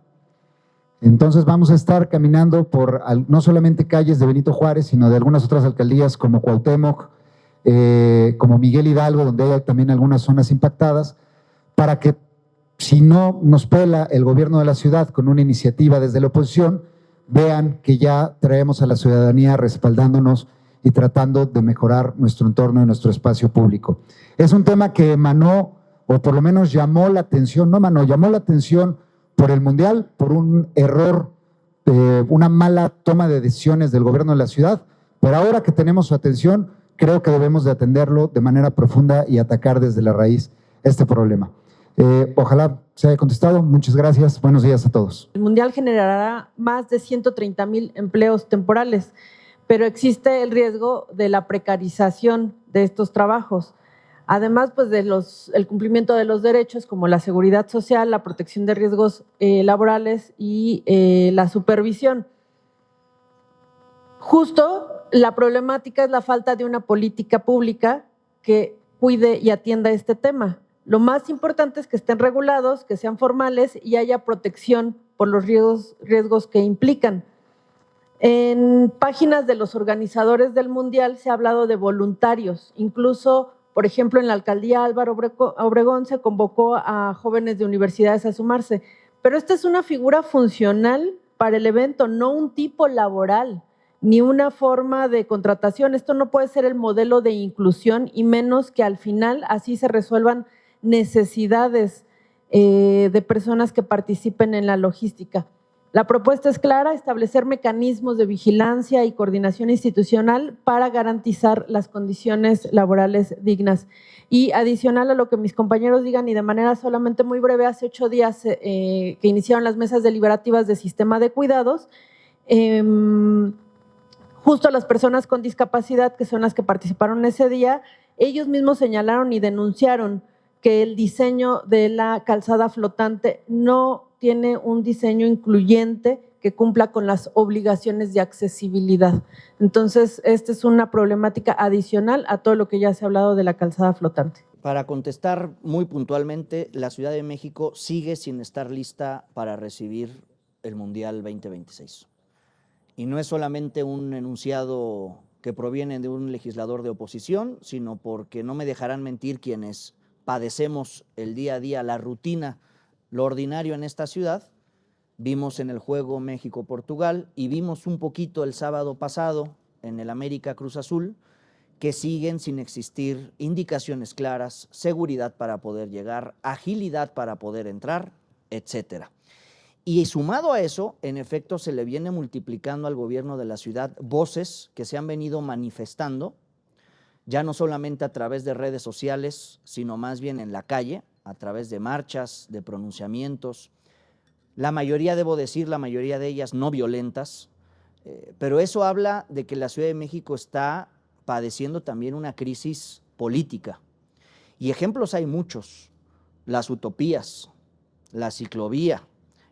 Entonces vamos a estar caminando por no solamente calles de Benito Juárez, sino de algunas otras alcaldías como Cuauhtémoc, como Miguel Hidalgo, donde hay también algunas zonas impactadas, para que si no nos pela el gobierno de la ciudad con una iniciativa desde la oposición, vean que ya traemos a la ciudadanía respaldándonos y tratando de mejorar nuestro entorno y nuestro espacio público. Es un tema que emanó, o por lo menos llamó la atención, llamó la atención por el Mundial, por un error, una mala toma de decisiones del gobierno de la ciudad, pero ahora que tenemos su atención, creo que debemos de atenderlo de manera profunda y atacar desde la raíz este problema. Ojalá se haya contestado. Muchas gracias. Buenos días a todos. El Mundial generará más de 130,000 empleos temporales, pero existe el riesgo de la precarización de estos trabajos. Además, pues el cumplimiento de los derechos como la seguridad social, la protección de riesgos laborales y la supervisión. Justo la problemática es la falta de una política pública que cuide y atienda este tema. Lo más importante es que estén regulados, que sean formales y haya protección por los riesgos que implican. En páginas de los organizadores del Mundial se ha hablado de voluntarios, incluso, por ejemplo, en la alcaldía Álvaro Obregón se convocó a jóvenes de universidades a sumarse, pero esta es una figura funcional para el evento, no un tipo laboral, ni una forma de contratación. Esto no puede ser el modelo de inclusión y menos que al final así se resuelvan necesidades de personas que participen en la logística. La propuesta es clara: establecer mecanismos de vigilancia y coordinación institucional para garantizar las condiciones laborales dignas. Y adicional a lo que mis compañeros digan, y de manera solamente muy breve, hace 8 días que iniciaron las mesas deliberativas de sistema de cuidados, justo las personas con discapacidad, que son las que participaron ese día, ellos mismos señalaron y denunciaron que el diseño de la calzada flotante no tiene un diseño incluyente que cumpla con las obligaciones de accesibilidad. Entonces, esta es una problemática adicional a todo lo que ya se ha hablado de la calzada flotante. Para contestar muy puntualmente, la Ciudad de México sigue sin estar lista para recibir el Mundial 2026. Y no es solamente un enunciado que proviene de un legislador de oposición, sino porque no me dejarán mentir quienes padecemos el día a día, la rutina, lo ordinario en esta ciudad. Vimos en el juego México-Portugal y vimos un poquito el sábado pasado en el América Cruz Azul, que siguen sin existir indicaciones claras, seguridad para poder llegar, agilidad para poder entrar, etcétera. Y sumado a eso, en efecto, se le viene multiplicando al gobierno de la ciudad voces que se han venido manifestando, ya no solamente a través de redes sociales, sino más bien en la calle, a través de marchas, de pronunciamientos. La mayoría, debo decir, la mayoría de ellas no violentas, pero eso habla de que la Ciudad de México está padeciendo también una crisis política. Y ejemplos hay muchos: las utopías, la ciclovía,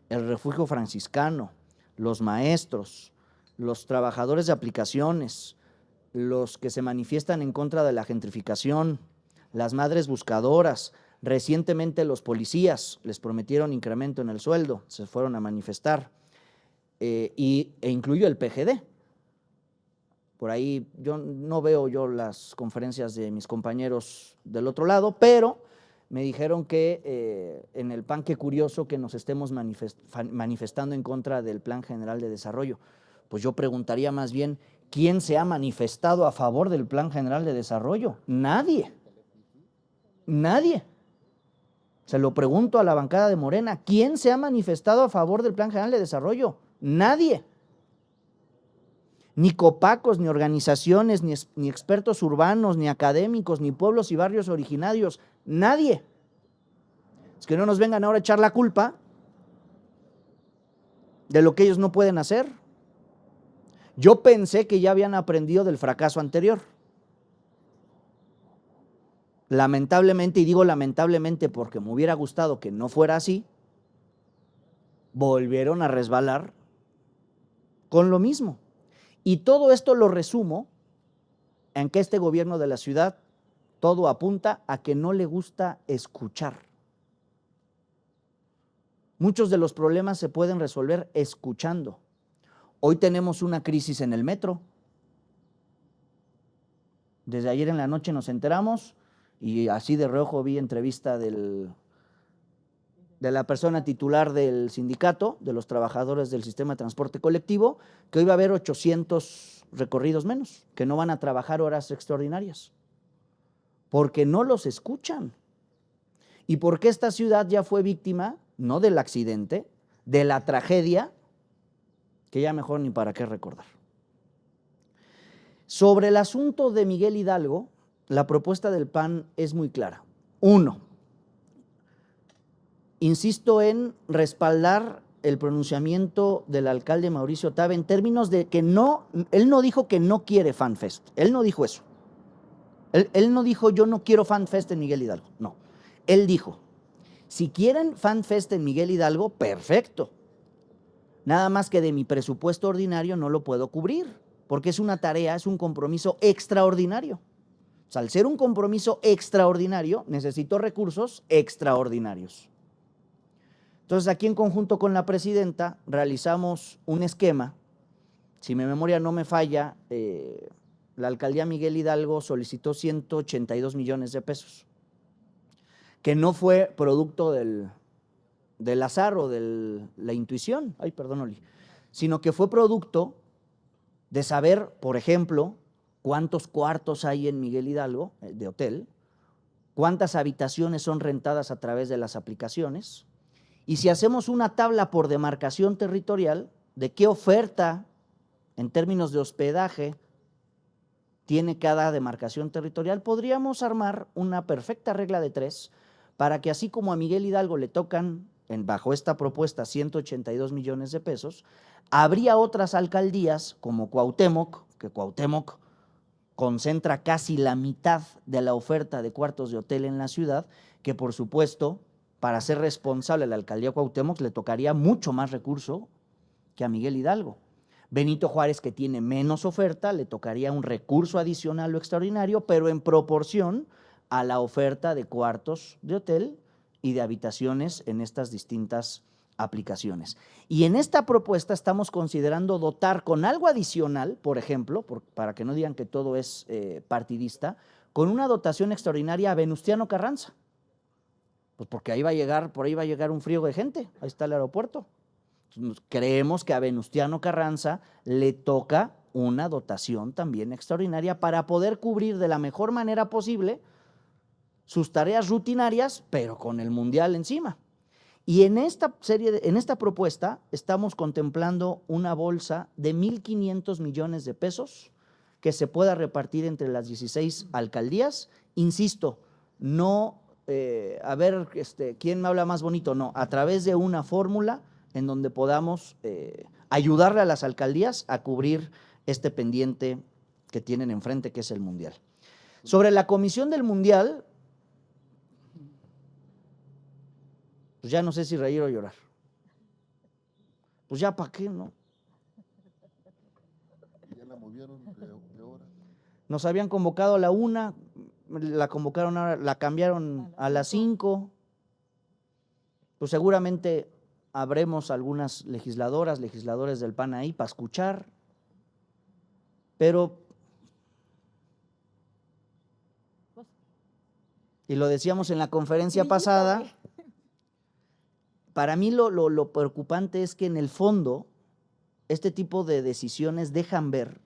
el refugio franciscano, los maestros, los trabajadores de aplicaciones, los que se manifiestan en contra de la gentrificación, las madres buscadoras. Recientemente los policías les prometieron incremento en el sueldo, se fueron a manifestar, e incluyo el PGD. Por ahí no veo yo las conferencias de mis compañeros del otro lado, pero me dijeron que en el PAN, qué curioso que nos estemos manifestando en contra del Plan General de Desarrollo. Pues yo preguntaría más bien, ¿quién se ha manifestado a favor del Plan General de Desarrollo? Nadie. Nadie. Se lo pregunto a la bancada de Morena, ¿quién se ha manifestado a favor del Plan General de Desarrollo? Nadie. Ni copacos, ni organizaciones, ni expertos urbanos, ni académicos, ni pueblos y barrios originarios, nadie. Es que no nos vengan ahora a echar la culpa de lo que ellos no pueden hacer. Yo pensé que ya habían aprendido del fracaso anterior. Lamentablemente, y digo lamentablemente porque me hubiera gustado que no fuera así, volvieron a resbalar con lo mismo. Y todo esto lo resumo en que este gobierno de la ciudad, todo apunta a que no le gusta escuchar. Muchos de los problemas se pueden resolver escuchando. Hoy tenemos una crisis en el metro. Desde ayer en la noche nos enteramos, y así de reojo vi entrevista de la persona titular del sindicato, de los trabajadores del sistema de transporte colectivo, que hoy va a haber 800 recorridos menos, que no van a trabajar horas extraordinarias, porque no los escuchan. Y porque esta ciudad ya fue víctima, no del accidente, de la tragedia, que ya mejor ni para qué recordar. Sobre el asunto de Miguel Hidalgo, la propuesta del PAN es muy clara. 1, insisto en respaldar el pronunciamiento del alcalde Mauricio Tabe en términos de que él no dijo que no quiere FanFest, él no dijo eso. Él no dijo yo no quiero FanFest en Miguel Hidalgo, no. Él dijo, si quieren FanFest en Miguel Hidalgo, perfecto. Nada más que de mi presupuesto ordinario no lo puedo cubrir, porque es una tarea, es un compromiso extraordinario. O sea, al ser un compromiso extraordinario, necesito recursos extraordinarios. Entonces, aquí en conjunto con la presidenta realizamos un esquema. Si mi memoria no me falla, la alcaldía Miguel Hidalgo solicitó 182 millones de pesos, que no fue producto del azar o de la intuición, sino que fue producto de saber, por ejemplo, cuántos cuartos hay en Miguel Hidalgo de hotel, cuántas habitaciones son rentadas a través de las aplicaciones, y si hacemos una tabla por demarcación territorial de qué oferta en términos de hospedaje tiene cada demarcación territorial, podríamos armar una perfecta regla de 3 para que así como a Miguel Hidalgo le tocan, bajo esta propuesta, 182 millones de pesos, habría otras alcaldías como Cuauhtémoc, que Cuauhtémoc concentra casi la mitad de la oferta de cuartos de hotel en la ciudad, que por supuesto, para ser responsable de la alcaldía Cuauhtémoc le tocaría mucho más recurso que a Miguel Hidalgo. Benito Juárez, que tiene menos oferta, le tocaría un recurso adicional o extraordinario, pero en proporción a la oferta de cuartos de hotel y de habitaciones en estas distintas aplicaciones. Y en esta propuesta estamos considerando dotar con algo adicional, por ejemplo, para que no digan que todo es partidista, con una dotación extraordinaria a Venustiano Carranza. Pues porque ahí va a llegar, por ahí va a llegar un friego de gente, ahí está el aeropuerto. Entonces, creemos que a Venustiano Carranza le toca una dotación también extraordinaria para poder cubrir de la mejor manera posible sus tareas rutinarias, pero con el Mundial encima. Y en esta en esta propuesta estamos contemplando una bolsa de 1,500 millones de pesos que se pueda repartir entre las 16 alcaldías. Insisto, no a ver quién me habla más bonito, no, a través de una fórmula en donde podamos ayudarle a las alcaldías a cubrir este pendiente que tienen enfrente, que es el Mundial. Sobre la comisión del Mundial, pues ya no sé si reír o llorar. Pues ya para qué, ¿no? Ya la movieron de hora. Nos habían convocado a la 1, la convocaron ahora, la cambiaron a las 5. Pues seguramente habremos algunas legisladoras, legisladores del PAN ahí para escuchar, pero, y lo decíamos en la conferencia pasada, para mí lo preocupante es que en el fondo este tipo de decisiones dejan ver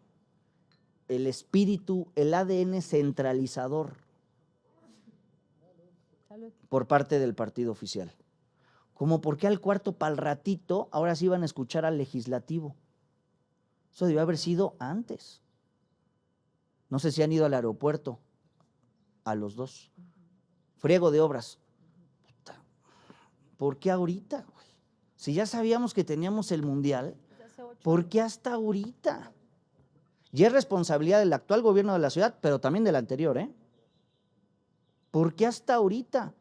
el espíritu, el ADN centralizador por parte del partido oficial. Como por qué al cuarto pa'l ratito ahora sí van a escuchar al legislativo. Eso debió haber sido antes. No sé si han ido al aeropuerto, a los dos. Friego de obras. Puta, ¿por qué ahorita, güey? Si ya sabíamos que teníamos el Mundial, ¿por qué hasta ahorita? Y es responsabilidad del actual gobierno de la ciudad, pero también del anterior, ¿eh? ¿Por qué hasta ahorita?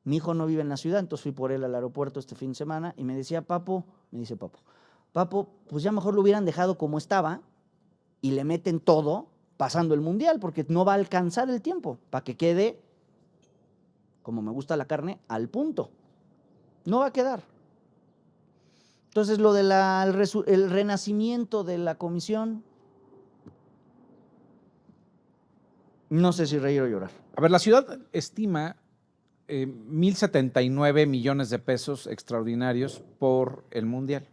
Mi hijo no vive en la ciudad, entonces fui por él al aeropuerto este fin de semana y me decía, Papo, pues ya mejor lo hubieran dejado como estaba y le meten todo pasando el Mundial, porque no va a alcanzar el tiempo para que quede, como me gusta la carne, al punto. No va a quedar. Entonces, lo del el renacimiento de la comisión, no sé si reír o llorar. A ver, la ciudad estima 1,079 millones de pesos extraordinarios por el Mundial.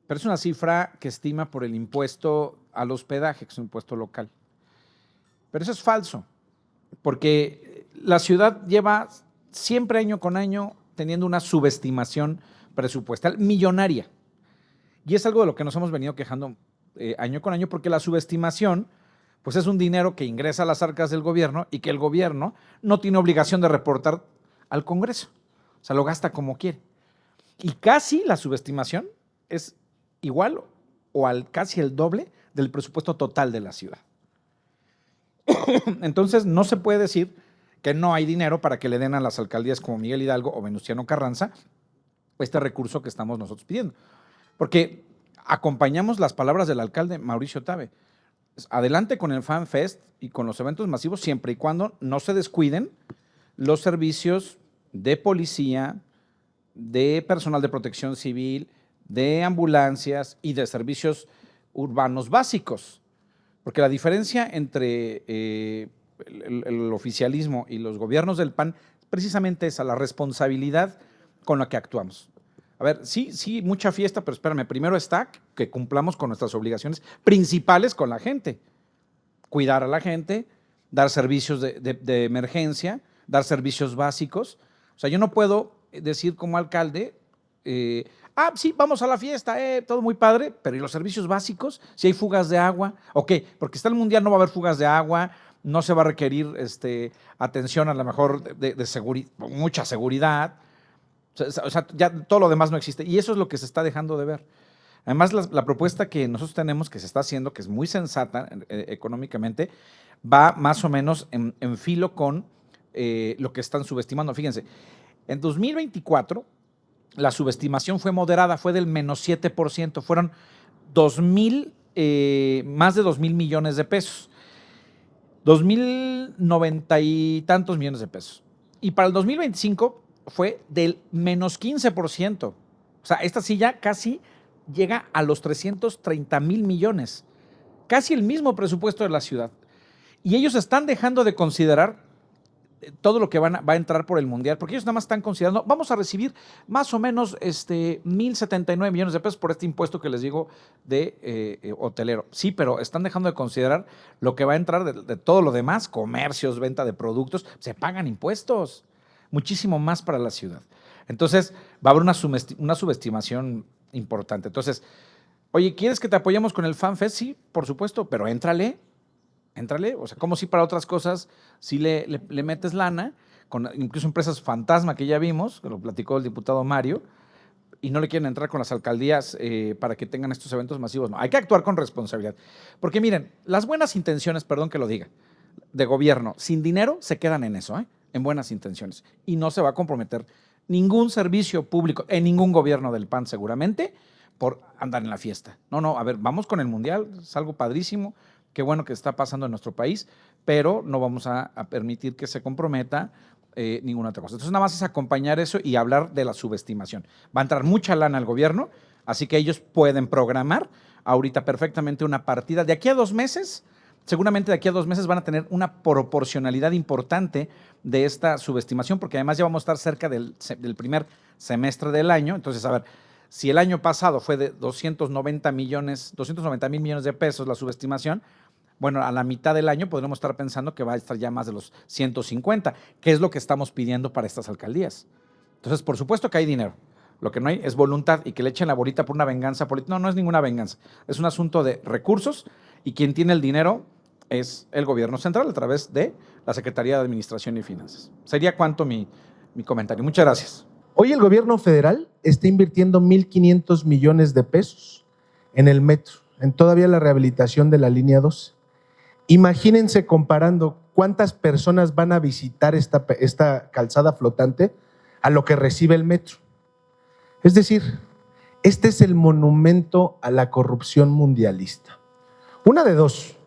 Pero es una cifra que estima por el impuesto al hospedaje, que es un impuesto local. Pero eso es falso, porque la ciudad lleva siempre año con año teniendo una subestimación presupuestal millonaria. Y es algo de lo que nos hemos venido quejando año con año, porque la subestimación pues es un dinero que ingresa a las arcas del gobierno y que el gobierno no tiene obligación de reportar al Congreso. O sea, lo gasta como quiere. Y casi la subestimación es igual o casi el doble del presupuesto total de la ciudad. Entonces, no se puede decir que no hay dinero para que le den a las alcaldías como Miguel Hidalgo o Venustiano Carranza este recurso que estamos nosotros pidiendo. Porque acompañamos las palabras del alcalde Mauricio Tabe. Adelante con el Fan Fest y con los eventos masivos, siempre y cuando no se descuiden los servicios de policía, de personal de protección civil, de ambulancias y de servicios urbanos básicos. Porque la diferencia entre el oficialismo y los gobiernos del PAN precisamente es a la responsabilidad con la que actuamos. A ver, sí, mucha fiesta, pero espérame, primero está que cumplamos con nuestras obligaciones principales con la gente. Cuidar a la gente, dar servicios de emergencia, dar servicios básicos. O sea, yo no puedo decir como alcalde, sí, vamos a la fiesta, todo muy padre, pero ¿y los servicios básicos? Si hay fugas de agua, ok, porque está el Mundial, no va a haber fugas de agua, no se va a requerir atención a lo mejor de mucha seguridad. O sea, ya todo lo demás no existe. Y eso es lo que se está dejando de ver. Además, la propuesta que nosotros tenemos, que se está haciendo, que es muy sensata económicamente, va más o menos en filo con lo que están subestimando. Fíjense, en 2024 la subestimación fue moderada, fue del -7%, fueron más de 2,000 millones de pesos. 2,090 y tantos millones de pesos. Y para el 2025 fue del -15%. O sea, esta sí ya casi llega a los 330,000 millones. Casi el mismo presupuesto de la ciudad. Y ellos están dejando de considerar todo lo que va a entrar por el Mundial, porque ellos nada más están considerando, vamos a recibir más o menos 1,079 millones de pesos por este impuesto que les digo de hotelero. Sí, pero están dejando de considerar lo que va a entrar de todo lo demás, comercios, venta de productos, se pagan impuestos, muchísimo más para la ciudad. Entonces, va a haber una subestimación importante. Entonces, oye, ¿quieres que te apoyemos con el FanFest? Sí, por supuesto, pero éntrale, o sea, como si para otras cosas sí le metes lana, con incluso empresas fantasma que ya vimos, que lo platicó el diputado Mario, y no le quieren entrar con las alcaldías para que tengan estos eventos masivos. No, hay que actuar con responsabilidad. Porque miren, las buenas intenciones, perdón que lo diga, de gobierno sin dinero se quedan en eso, en buenas intenciones. Y no se va a comprometer ningún servicio público en ningún gobierno del PAN seguramente por andar en la fiesta. No, a ver, vamos con el Mundial, es algo padrísimo, qué bueno que está pasando en nuestro país, pero no vamos a permitir que se comprometa ninguna otra cosa. Entonces nada más es acompañar eso y hablar de la subestimación. Va a entrar mucha lana al gobierno, así que ellos pueden programar ahorita perfectamente una partida. De aquí a 2 meses, seguramente de aquí a 2 meses van a tener una proporcionalidad importante de esta subestimación, porque además ya vamos a estar cerca del primer semestre del año. Entonces, a ver, si el año pasado fue de 290,000 millones de pesos la subestimación, bueno, a la mitad del año podremos estar pensando que va a estar ya más de los 150, que es lo que estamos pidiendo para estas alcaldías. Entonces, por supuesto que hay dinero. Lo que no hay es voluntad y que le echen la bolita por una venganza política. No es ninguna venganza. Es un asunto de recursos y quien tiene el dinero es el gobierno central a través de la Secretaría de Administración y Finanzas. Sería cuanto mi comentario. Muchas gracias. Hoy el gobierno federal está invirtiendo 1,500 millones de pesos en el metro, en todavía la rehabilitación de la línea 12. Imagínense comparando cuántas personas van a visitar esta calzada flotante a lo que recibe el metro. Es decir, este es el monumento a la corrupción mundialista. Una de dos,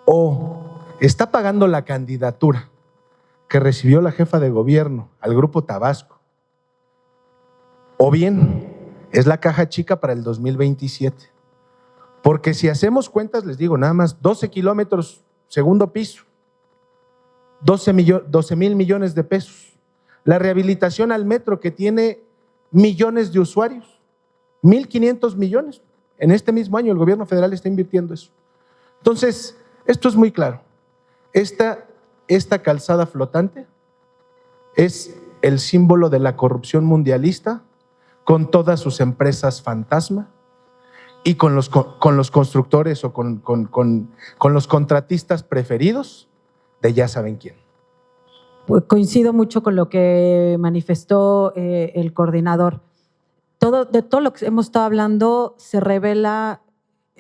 o está pagando la candidatura que recibió la jefa de gobierno al Grupo Tabasco, o bien es la caja chica para el 2027. Porque si hacemos cuentas, les digo, nada más 12 kilómetros, segundo piso, 12,000 millones de pesos. La rehabilitación al metro que tiene millones de usuarios, 1,500 millones. En este mismo año el gobierno federal está invirtiendo eso. Entonces, esto es muy claro. Esta calzada flotante es el símbolo de la corrupción mundialista con todas sus empresas fantasma y con los constructores o con los contratistas preferidos de ya saben quién. Pues coincido mucho con lo que manifestó el coordinador. De todo lo que hemos estado hablando se revela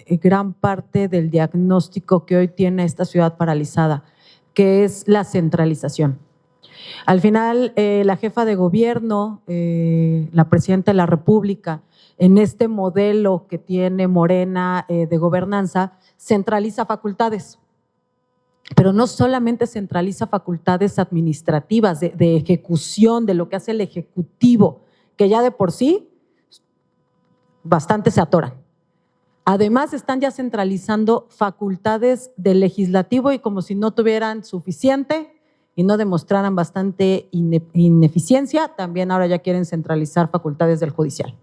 gran parte del diagnóstico que hoy tiene esta ciudad paralizada, que es la centralización. Al final, la jefa de gobierno, la presidenta de la República, en este modelo que tiene Morena de gobernanza, centraliza facultades. Pero no solamente centraliza facultades administrativas, de ejecución, de lo que hace el Ejecutivo, que ya de por sí bastante se atoran. Además, están ya centralizando facultades del Legislativo y como si no tuvieran suficiente y no demostraran bastante ineficiencia, también ahora ya quieren centralizar facultades del Judicial.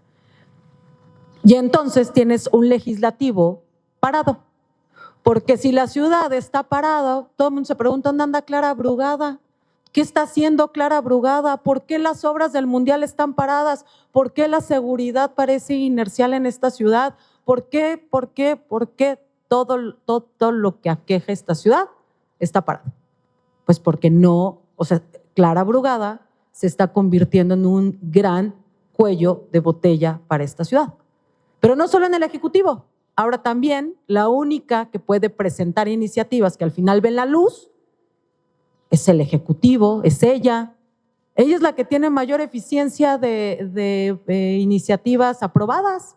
Y entonces tienes un legislativo parado, porque si la ciudad está parada, todo el mundo se pregunta, ¿dónde anda Clara Brugada? ¿Qué está haciendo Clara Brugada? ¿Por qué las obras del Mundial están paradas? ¿Por qué la seguridad parece inercial en esta ciudad? ¿Por qué todo lo que aqueja esta ciudad está parado? Pues porque no, Clara Brugada se está convirtiendo en un gran cuello de botella para esta ciudad. Pero no solo en el Ejecutivo, ahora también la única que puede presentar iniciativas que al final ven la luz es el Ejecutivo, es ella. Ella es la que tiene mayor eficiencia de iniciativas aprobadas,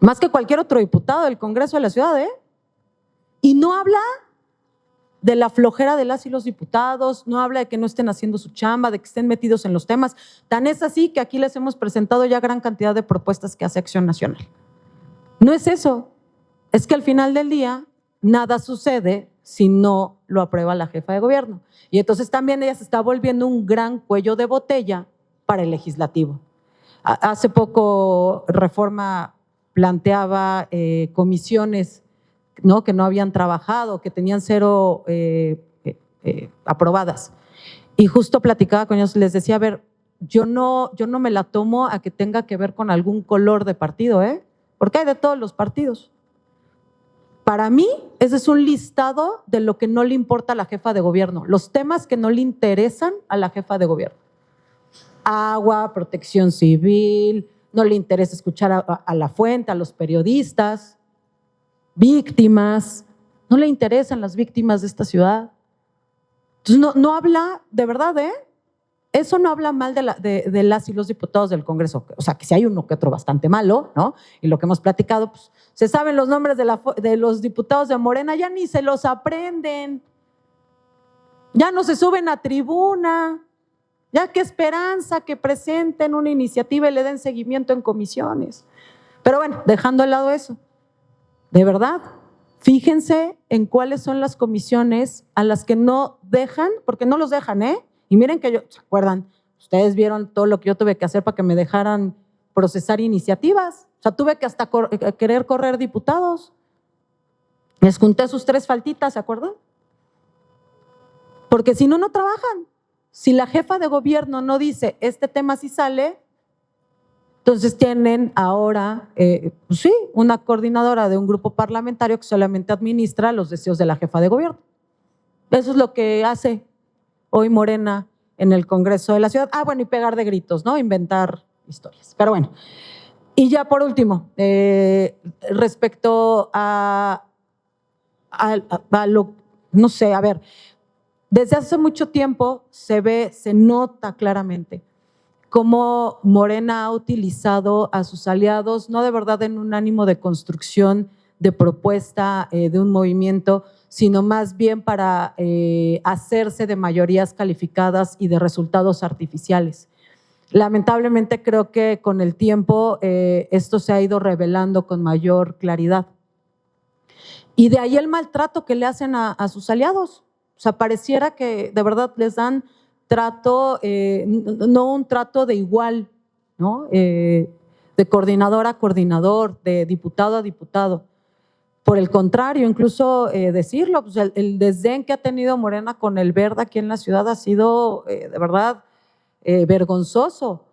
más que cualquier otro diputado del Congreso de la ciudad, ¿eh? Y no habla de la flojera de las y los diputados, no habla de que no estén haciendo su chamba, de que estén metidos en los temas. Tan es así que aquí les hemos presentado ya gran cantidad de propuestas que hace Acción Nacional. No es eso, es que al final del día nada sucede si no lo aprueba la jefa de gobierno. Y entonces también ella se está volviendo un gran cuello de botella para el legislativo. Hace poco Reforma planteaba comisiones, ¿no?, que no habían trabajado, que tenían 0 aprobadas. Y justo platicaba con ellos, les decía, a ver, yo no me la tomo a que tenga que ver con algún color de partido, porque hay de todos los partidos. Para mí, ese es un listado de lo que no le importa a la jefa de gobierno, los temas que no le interesan a la jefa de gobierno. Agua, protección civil, no le interesa escuchar a la fuente, a los periodistas, víctimas, no le interesan las víctimas de esta ciudad. Entonces no habla, de verdad, eso no habla mal de las y los diputados del Congreso. O sea, que si hay uno que otro bastante malo, ¿no? Y lo que hemos platicado, pues se saben los nombres de los diputados de Morena, ya ni se los aprenden. Ya no se suben a tribuna. Ya qué esperanza que presenten una iniciativa y le den seguimiento en comisiones. Pero bueno, dejando de lado eso, de verdad, fíjense en cuáles son las comisiones a las que no dejan, porque no los dejan, Y miren que ¿se acuerdan? Ustedes vieron todo lo que yo tuve que hacer para que me dejaran procesar iniciativas. O sea, tuve que hasta querer correr diputados. Les junté sus 3 faltitas, ¿se acuerdan? Porque si no, no trabajan. Si la jefa de gobierno no dice, este tema sí sale, entonces tienen ahora, pues sí, una coordinadora de un grupo parlamentario que solamente administra los deseos de la jefa de gobierno. Eso es lo que hace hoy Morena en el Congreso de la ciudad. Bueno, y pegar de gritos, ¿no? Inventar historias. Pero bueno. Y ya por último, respecto a lo, no sé, a ver, desde hace mucho tiempo se nota claramente cómo Morena ha utilizado a sus aliados, no de verdad en un ánimo de construcción, de propuesta, de un movimiento, sino más bien para hacerse de mayorías calificadas y de resultados artificiales. Lamentablemente creo que con el tiempo esto se ha ido revelando con mayor claridad. Y de ahí el maltrato que le hacen a sus aliados. O sea, pareciera que de verdad les dan trato, no un trato de igual, ¿no? De coordinador a coordinador, de diputado a diputado. Por el contrario, incluso decirlo, pues el desdén que ha tenido Morena con el Verde aquí en la ciudad ha sido de verdad vergonzoso.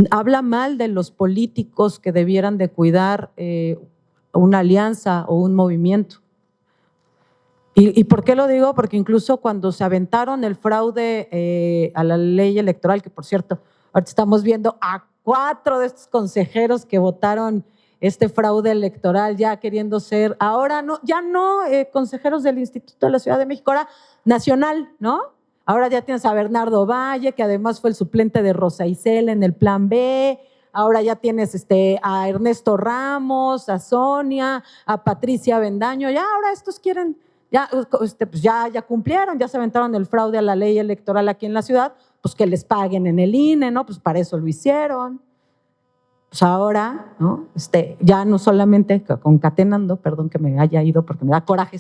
Habla mal de los políticos que debieran de cuidar una alianza o un movimiento. ¿Y por qué lo digo? Porque incluso cuando se aventaron el fraude a la ley electoral, que por cierto, ahorita estamos viendo a 4 de estos consejeros que votaron este fraude electoral ya queriendo ser, ahora no, ya no consejeros del Instituto de la Ciudad de México, ahora nacional, ¿no? Ahora ya tienes a Bernardo Valle, que además fue el suplente de Rosa Isela en el Plan B. Ahora ya tienes a Ernesto Ramos, a Sonia, a Patricia Avendaño. Ya ahora estos quieren, pues ya cumplieron, ya se aventaron el fraude a la ley electoral aquí en la ciudad, pues que les paguen en el INE, ¿no? Pues para eso lo hicieron. Pues ahora, ¿no? Ya no solamente concatenando, perdón que me haya ido porque me da coraje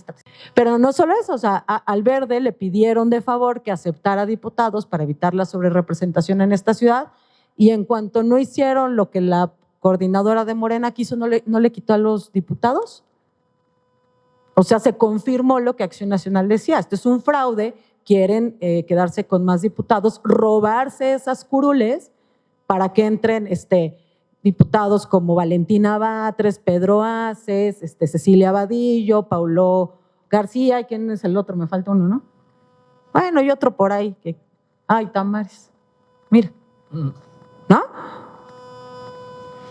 pero no solo eso, o sea, al Verde le pidieron de favor que aceptara diputados para evitar la sobrerepresentación en esta ciudad, y en cuanto no hicieron lo que la coordinadora de Morena quiso, no le quitó a los diputados. O sea, se confirmó lo que Acción Nacional decía, esto es un fraude, quieren quedarse con más diputados, robarse esas curules para que entren diputados como Valentina Batres, Pedro Aces, Cecilia Vadillo, Paulo García, ¿y quién es el otro? Me falta uno, ¿no? Bueno, y otro por ahí, Tamares, mira, ¿no?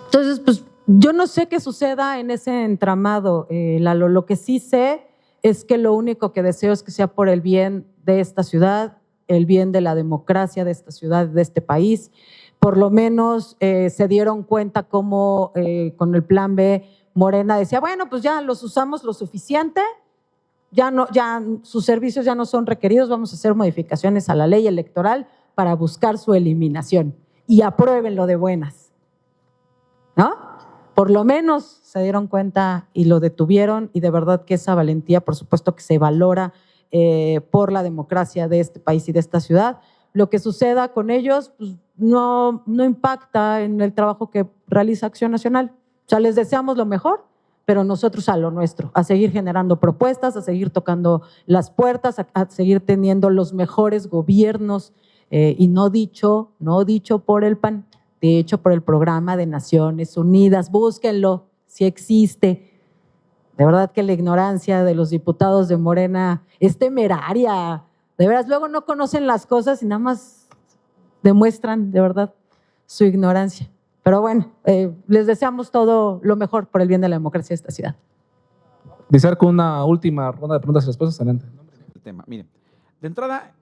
Entonces, pues yo no sé qué suceda en ese entramado, Lalo. Lo que sí sé es que lo único que deseo es que sea por el bien de esta ciudad, el bien de la democracia de esta ciudad, de este país. Por lo menos se dieron cuenta cómo con el plan B Morena decía, bueno, pues ya los usamos lo suficiente, ya sus servicios ya no son requeridos, vamos a hacer modificaciones a la ley electoral para buscar su eliminación y apruébenlo de buenas, ¿no? Por lo menos se dieron cuenta y lo detuvieron, y de verdad que esa valentía, por supuesto que se valora por la democracia de este país y de esta ciudad. Lo que suceda con ellos pues, no impacta en el trabajo que realiza Acción Nacional. O sea, les deseamos lo mejor, pero nosotros a lo nuestro, a seguir generando propuestas, a seguir tocando las puertas, a seguir teniendo los mejores gobiernos, y no dicho por el PAN, de hecho por el Programa de Naciones Unidas. Búsquenlo, si existe. De verdad que la ignorancia de los diputados de Morena es temeraria. De veras, luego no conocen las cosas y nada más demuestran de verdad su ignorancia. Pero bueno, les deseamos todo lo mejor por el bien de la democracia de esta ciudad. Iniciar con una última ronda de preguntas y respuestas. Adelante. El tema. Miren, de entrada,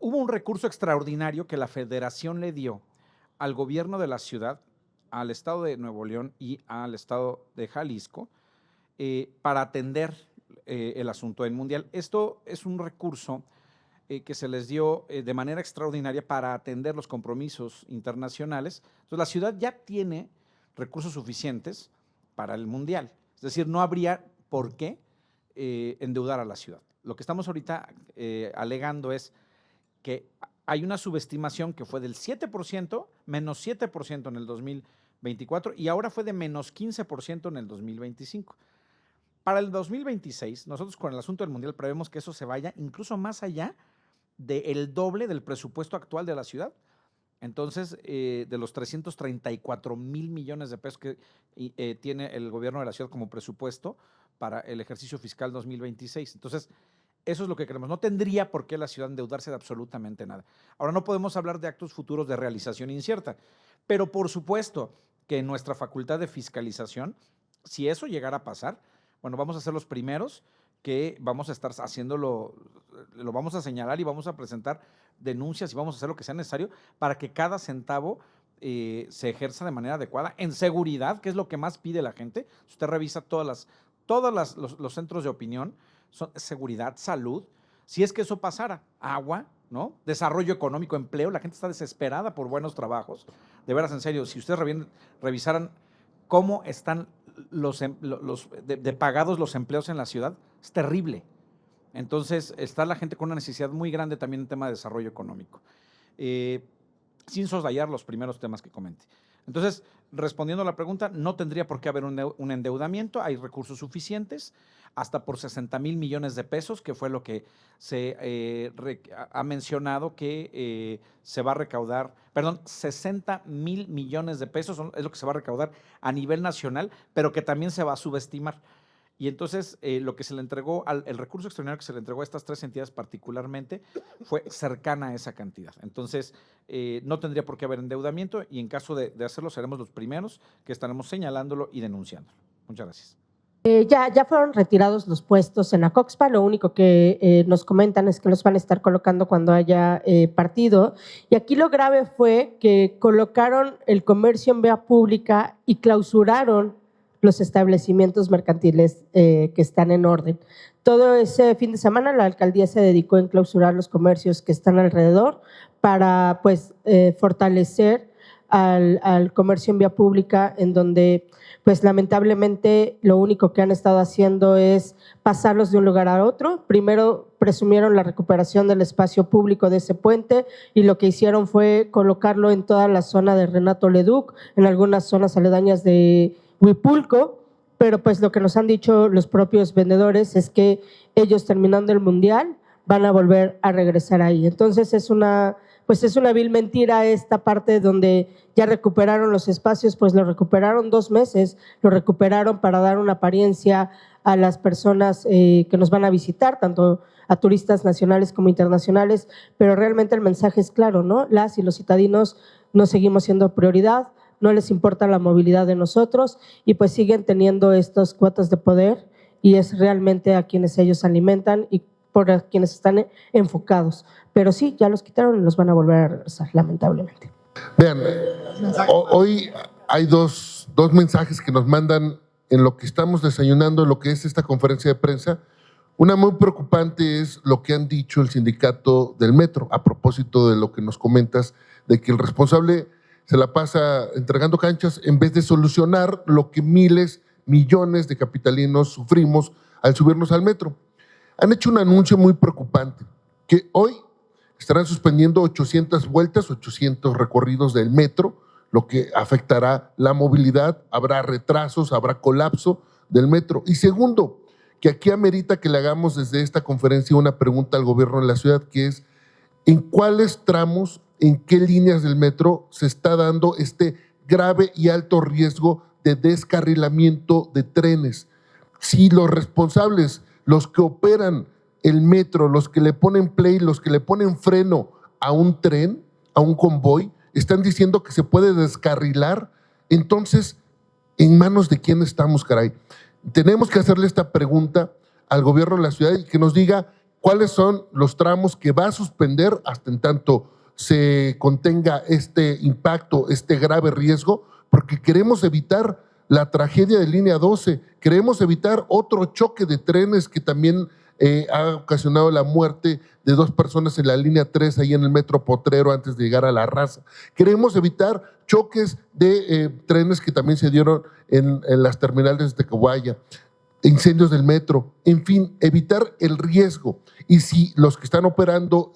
hubo un recurso extraordinario que la Federación le dio al gobierno de la ciudad, al Estado de Nuevo León y al Estado de Jalisco para atender el asunto del Mundial. Esto es un recurso que se les dio de manera extraordinaria para atender los compromisos internacionales. Entonces, la ciudad ya tiene recursos suficientes para el Mundial. Es decir, no habría por qué endeudar a la ciudad. Lo que estamos ahorita alegando es que hay una subestimación que fue del 7%, menos 7% en el 2024 y ahora fue de menos 15% en el 2025. Para el 2026, nosotros con el asunto del Mundial prevemos que eso se vaya incluso más allá del doble del presupuesto actual de la ciudad. Entonces, de los 334,000 millones de pesos que tiene el gobierno de la ciudad como presupuesto para el ejercicio fiscal 2026. Entonces, eso es lo que queremos. No tendría por qué la ciudad endeudarse de absolutamente nada. Ahora, no podemos hablar de actos futuros de realización incierta, pero por supuesto que en nuestra facultad de fiscalización, si eso llegara a pasar, bueno, vamos a ser los primeros que vamos a estar haciéndolo, lo vamos a señalar y vamos a presentar denuncias y vamos a hacer lo que sea necesario para que cada centavo se ejerza de manera adecuada, en seguridad, que es lo que más pide la gente. Si usted revisa todos los centros de opinión, son seguridad, salud. Si es que eso pasara, agua, ¿no? Desarrollo económico, empleo, la gente está desesperada por buenos trabajos. De veras, en serio, si ustedes revisaran cómo están de pagados los empleos en la ciudad, es terrible. Entonces, está la gente con una necesidad muy grande también en tema de desarrollo económico. Sin soslayar los primeros temas que comenté. Entonces, respondiendo a la pregunta, no tendría por qué haber un endeudamiento, hay recursos suficientes, hasta por 60,000 millones de pesos, que fue lo que se ha mencionado que se va a recaudar, 60,000 millones de pesos es lo que se va a recaudar a nivel nacional, pero que también se va a subestimar. Y entonces lo que se le entregó, el recurso extraordinario que se le entregó a estas tres entidades particularmente fue cercana a esa cantidad. Entonces no tendría por qué haber endeudamiento y en caso de hacerlo seremos los primeros que estaremos señalándolo y denunciándolo. Muchas gracias. Ya fueron retirados los puestos en Acoxpa, lo único que nos comentan es que los van a estar colocando cuando haya partido. Y aquí lo grave fue que colocaron el comercio en vía pública y clausuraron los establecimientos mercantiles que están en orden. Todo ese fin de semana la alcaldía se dedicó en clausurar los comercios que están alrededor para fortalecer al comercio en vía pública, en donde pues lamentablemente lo único que han estado haciendo es pasarlos de un lugar a otro. Primero presumieron la recuperación del espacio público de ese puente y lo que hicieron fue colocarlo en toda la zona de Renato Leduc, en algunas zonas aledañas de Huipulco, pero pues lo que nos han dicho los propios vendedores es que ellos terminando el Mundial van a volver a regresar ahí. Entonces es una vil mentira esta parte donde ya recuperaron los espacios, pues lo recuperaron 2 meses, lo recuperaron para dar una apariencia a las personas que nos van a visitar, tanto a turistas nacionales como internacionales, pero realmente el mensaje es claro, ¿no? Las y los citadinos no seguimos siendo prioridad, no les importa la movilidad de nosotros y pues siguen teniendo estas cuotas de poder y es realmente a quienes ellos alimentan y por quienes están enfocados. Pero sí, ya los quitaron y los van a volver a regresar, lamentablemente. Vean, hoy hay dos mensajes que nos mandan en lo que estamos desayunando, en lo que es esta conferencia de prensa. Una muy preocupante es lo que han dicho el sindicato del metro, a propósito de lo que nos comentas, de que el responsable se la pasa entregando canchas en vez de solucionar lo que miles, millones de capitalinos sufrimos al subirnos al metro. Han hecho un anuncio muy preocupante, que hoy estarán suspendiendo 800 vueltas, 800 recorridos del metro, lo que afectará la movilidad, habrá retrasos, habrá colapso del metro. Y segundo, que aquí amerita que le hagamos desde esta conferencia una pregunta al gobierno de la ciudad, que es ¿en cuáles tramos, en qué líneas del metro se está dando este grave y alto riesgo de descarrilamiento de trenes? Si los responsables, los que operan el metro, los que le ponen play, los que le ponen freno a un tren, a un convoy, están diciendo que se puede descarrilar, entonces, ¿en manos de quién estamos, caray? Tenemos que hacerle esta pregunta al gobierno de la ciudad y que nos diga cuáles son los tramos que va a suspender hasta en tanto se contenga este impacto, este grave riesgo, porque queremos evitar la tragedia de línea 12, queremos evitar otro choque de trenes que también ha ocasionado la muerte de 2 personas en la línea 3 ahí en el metro Potrero antes de llegar a La Raza. Queremos evitar choques de trenes que también se dieron en las terminales de Tequaya, incendios del metro, en fin, evitar el riesgo. Y si los que están operando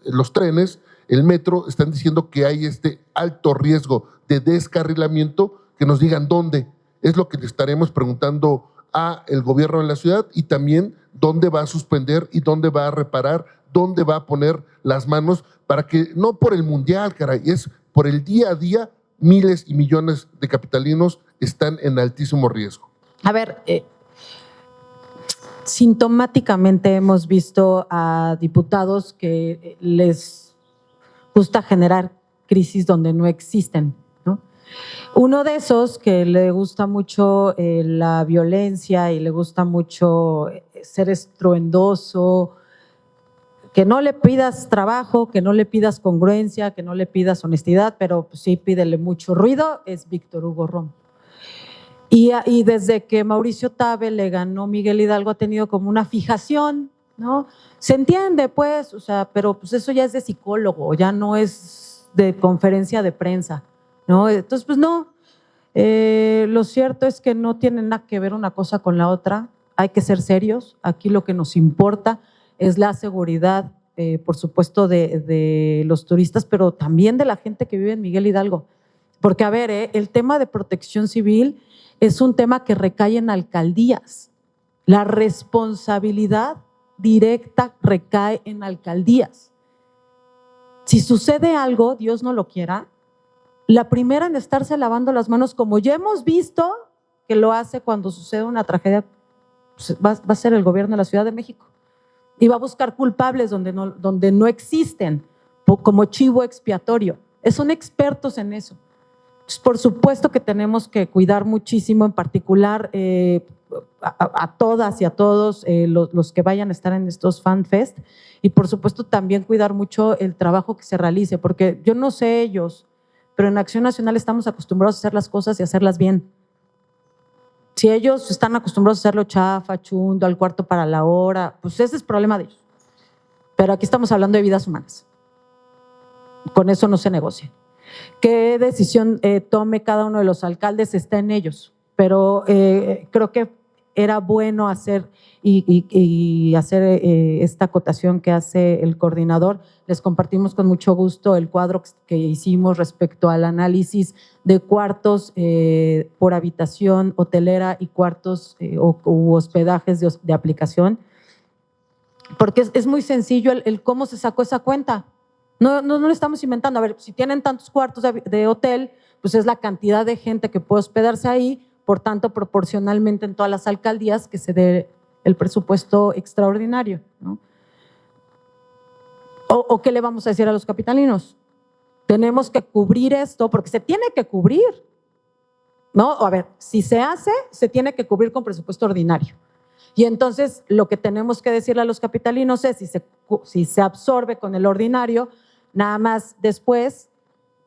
los trenes, el metro, están diciendo que hay este alto riesgo de descarrilamiento, que nos digan dónde. Es lo que le estaremos preguntando a el gobierno de la ciudad y también dónde va a suspender y dónde va a reparar, dónde va a poner las manos para que, no por el mundial, caray, es por el día a día, miles y millones de capitalinos están en altísimo riesgo. A ver, sintomáticamente hemos visto a diputados que les gusta generar crisis donde no existen, ¿no? Uno de esos que le gusta mucho la violencia y le gusta mucho ser estruendoso, que no le pidas trabajo, que no le pidas congruencia, que no le pidas honestidad, pero pues sí pídele mucho ruido, es Víctor Hugo Romo. Y desde que Mauricio Tabe le ganó Miguel Hidalgo ha tenido como una fijación, ¿no? Se entiende, pues, o sea, pero pues eso ya es de psicólogo, ya no es de conferencia de prensa, ¿no? Entonces, pues no. Lo cierto es que no tiene nada que ver una cosa con la otra. Hay que ser serios. Aquí lo que nos importa es la seguridad, por supuesto, de los turistas, pero también de la gente que vive en Miguel Hidalgo. Porque, a ver, el tema de protección civil es un tema que recae en alcaldías. La responsabilidad directa recae en alcaldías. Si sucede algo, Dios no lo quiera, la primera en estarse lavando las manos, como ya hemos visto que lo hace cuando sucede una tragedia, pues va a ser el gobierno de la Ciudad de México. Y va a buscar culpables donde no existen, como chivo expiatorio. Son expertos en eso. Pues por supuesto que tenemos que cuidar muchísimo, en particular a todas y a todos los que vayan a estar en estos FanFest, y por supuesto también cuidar mucho el trabajo que se realice, porque yo no sé ellos, pero en Acción Nacional estamos acostumbrados a hacer las cosas y hacerlas bien. Si ellos están acostumbrados a hacerlo chafa, chundo, al cuarto para la hora, pues ese es problema de ellos. Pero aquí estamos hablando de vidas humanas. Con eso no se negocia. Qué decisión tome cada uno de los alcaldes está en ellos, pero creo que era bueno hacer y hacer esta acotación que hace el coordinador. Les compartimos con mucho gusto el cuadro que hicimos respecto al análisis de cuartos por habitación hotelera y cuartos u hospedajes de aplicación, porque es muy sencillo el cómo se sacó esa cuenta. No lo estamos inventando. A ver, si tienen tantos cuartos de hotel, pues es la cantidad de gente que puede hospedarse ahí, por tanto, proporcionalmente en todas las alcaldías que se dé el presupuesto extraordinario, ¿no? ¿O qué le vamos a decir a los capitalinos? Tenemos que cubrir esto porque se tiene que cubrir, ¿no? A ver, si se hace, se tiene que cubrir con presupuesto ordinario. Y entonces lo que tenemos que decirle a los capitalinos es si se absorbe con el ordinario, nada más después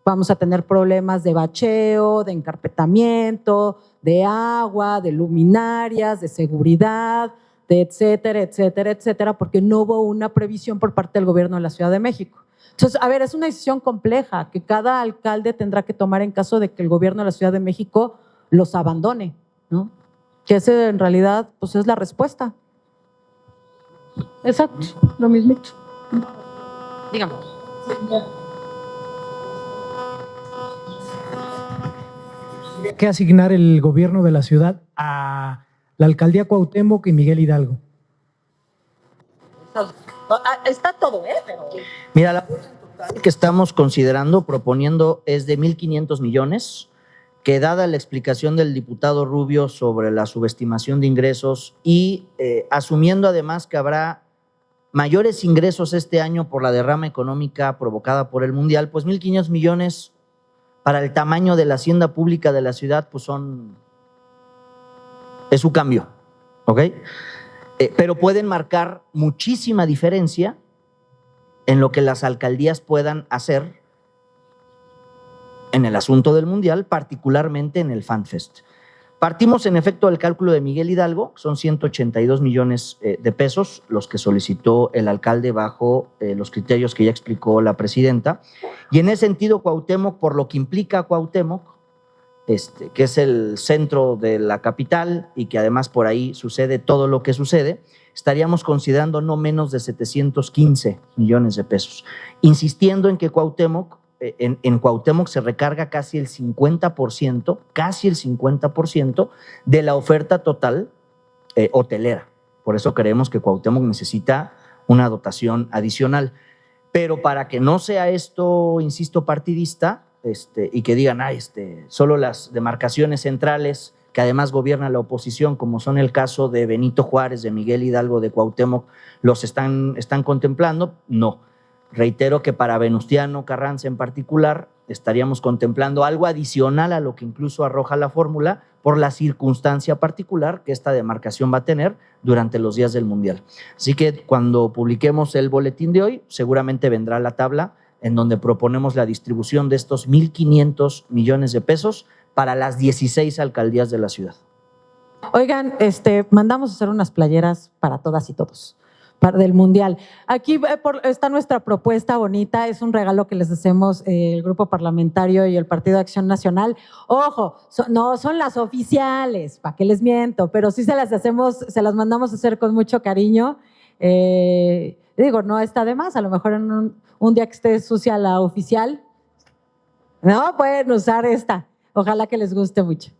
vamos a tener problemas de bacheo, de encarpetamiento, de agua, de luminarias, de seguridad, de etcétera, etcétera, etcétera, porque no hubo una previsión por parte del gobierno de la Ciudad de México. Entonces, a ver, es una decisión compleja que cada alcalde tendrá que tomar en caso de que el gobierno de la Ciudad de México los abandone, ¿no? Que ese en realidad pues es la respuesta. Exacto, lo mismito. Dígame. Que asignar el gobierno de la ciudad a la alcaldía Cuauhtémoc y Miguel Hidalgo. Está todo, pero… Mira, la total que estamos considerando, proponiendo, es de 1.500 millones, que dada la explicación del diputado Rubio sobre la subestimación de ingresos y asumiendo además que habrá mayores ingresos este año por la derrama económica provocada por el Mundial, pues 1.500 millones para el tamaño de la hacienda pública de la ciudad, pues es su cambio, ¿ok? Pero pueden marcar muchísima diferencia en lo que las alcaldías puedan hacer en el asunto del Mundial, particularmente en el FanFest. Partimos en efecto del cálculo de Miguel Hidalgo, son 182 millones de pesos los que solicitó el alcalde bajo los criterios que ya explicó la presidenta. Y en ese sentido, Cuauhtémoc, por lo que implica Cuauhtémoc, que es el centro de la capital y que además por ahí sucede todo lo que sucede, estaríamos considerando no menos de 715 millones de pesos. Insistiendo en que Cuauhtémoc, en Cuauhtémoc se recarga casi el 50% de la oferta total hotelera. Por eso creemos que Cuauhtémoc necesita una dotación adicional. Pero para que no sea esto, insisto, partidista, y que digan, solo las demarcaciones centrales, que además gobierna la oposición, como son el caso de Benito Juárez, de Miguel Hidalgo, de Cuauhtémoc, los están contemplando, no. Reitero que para Venustiano Carranza en particular estaríamos contemplando algo adicional a lo que incluso arroja la fórmula por la circunstancia particular que esta demarcación va a tener durante los días del Mundial. Así que cuando publiquemos el boletín de hoy, seguramente vendrá la tabla en donde proponemos la distribución de estos 1.500 millones de pesos para las 16 alcaldías de la ciudad. Oigan, mandamos a hacer unas playeras para todas y todos, del Mundial. Aquí está nuestra propuesta bonita, es un regalo que les hacemos el Grupo Parlamentario y el Partido de Acción Nacional. Ojo, no son las oficiales, ¿para qué les miento? Pero sí se las mandamos a hacer con mucho cariño. Digo, no está de más, a lo mejor en un día que esté sucia la oficial, no, pueden usar esta. Ojalá que les guste mucho.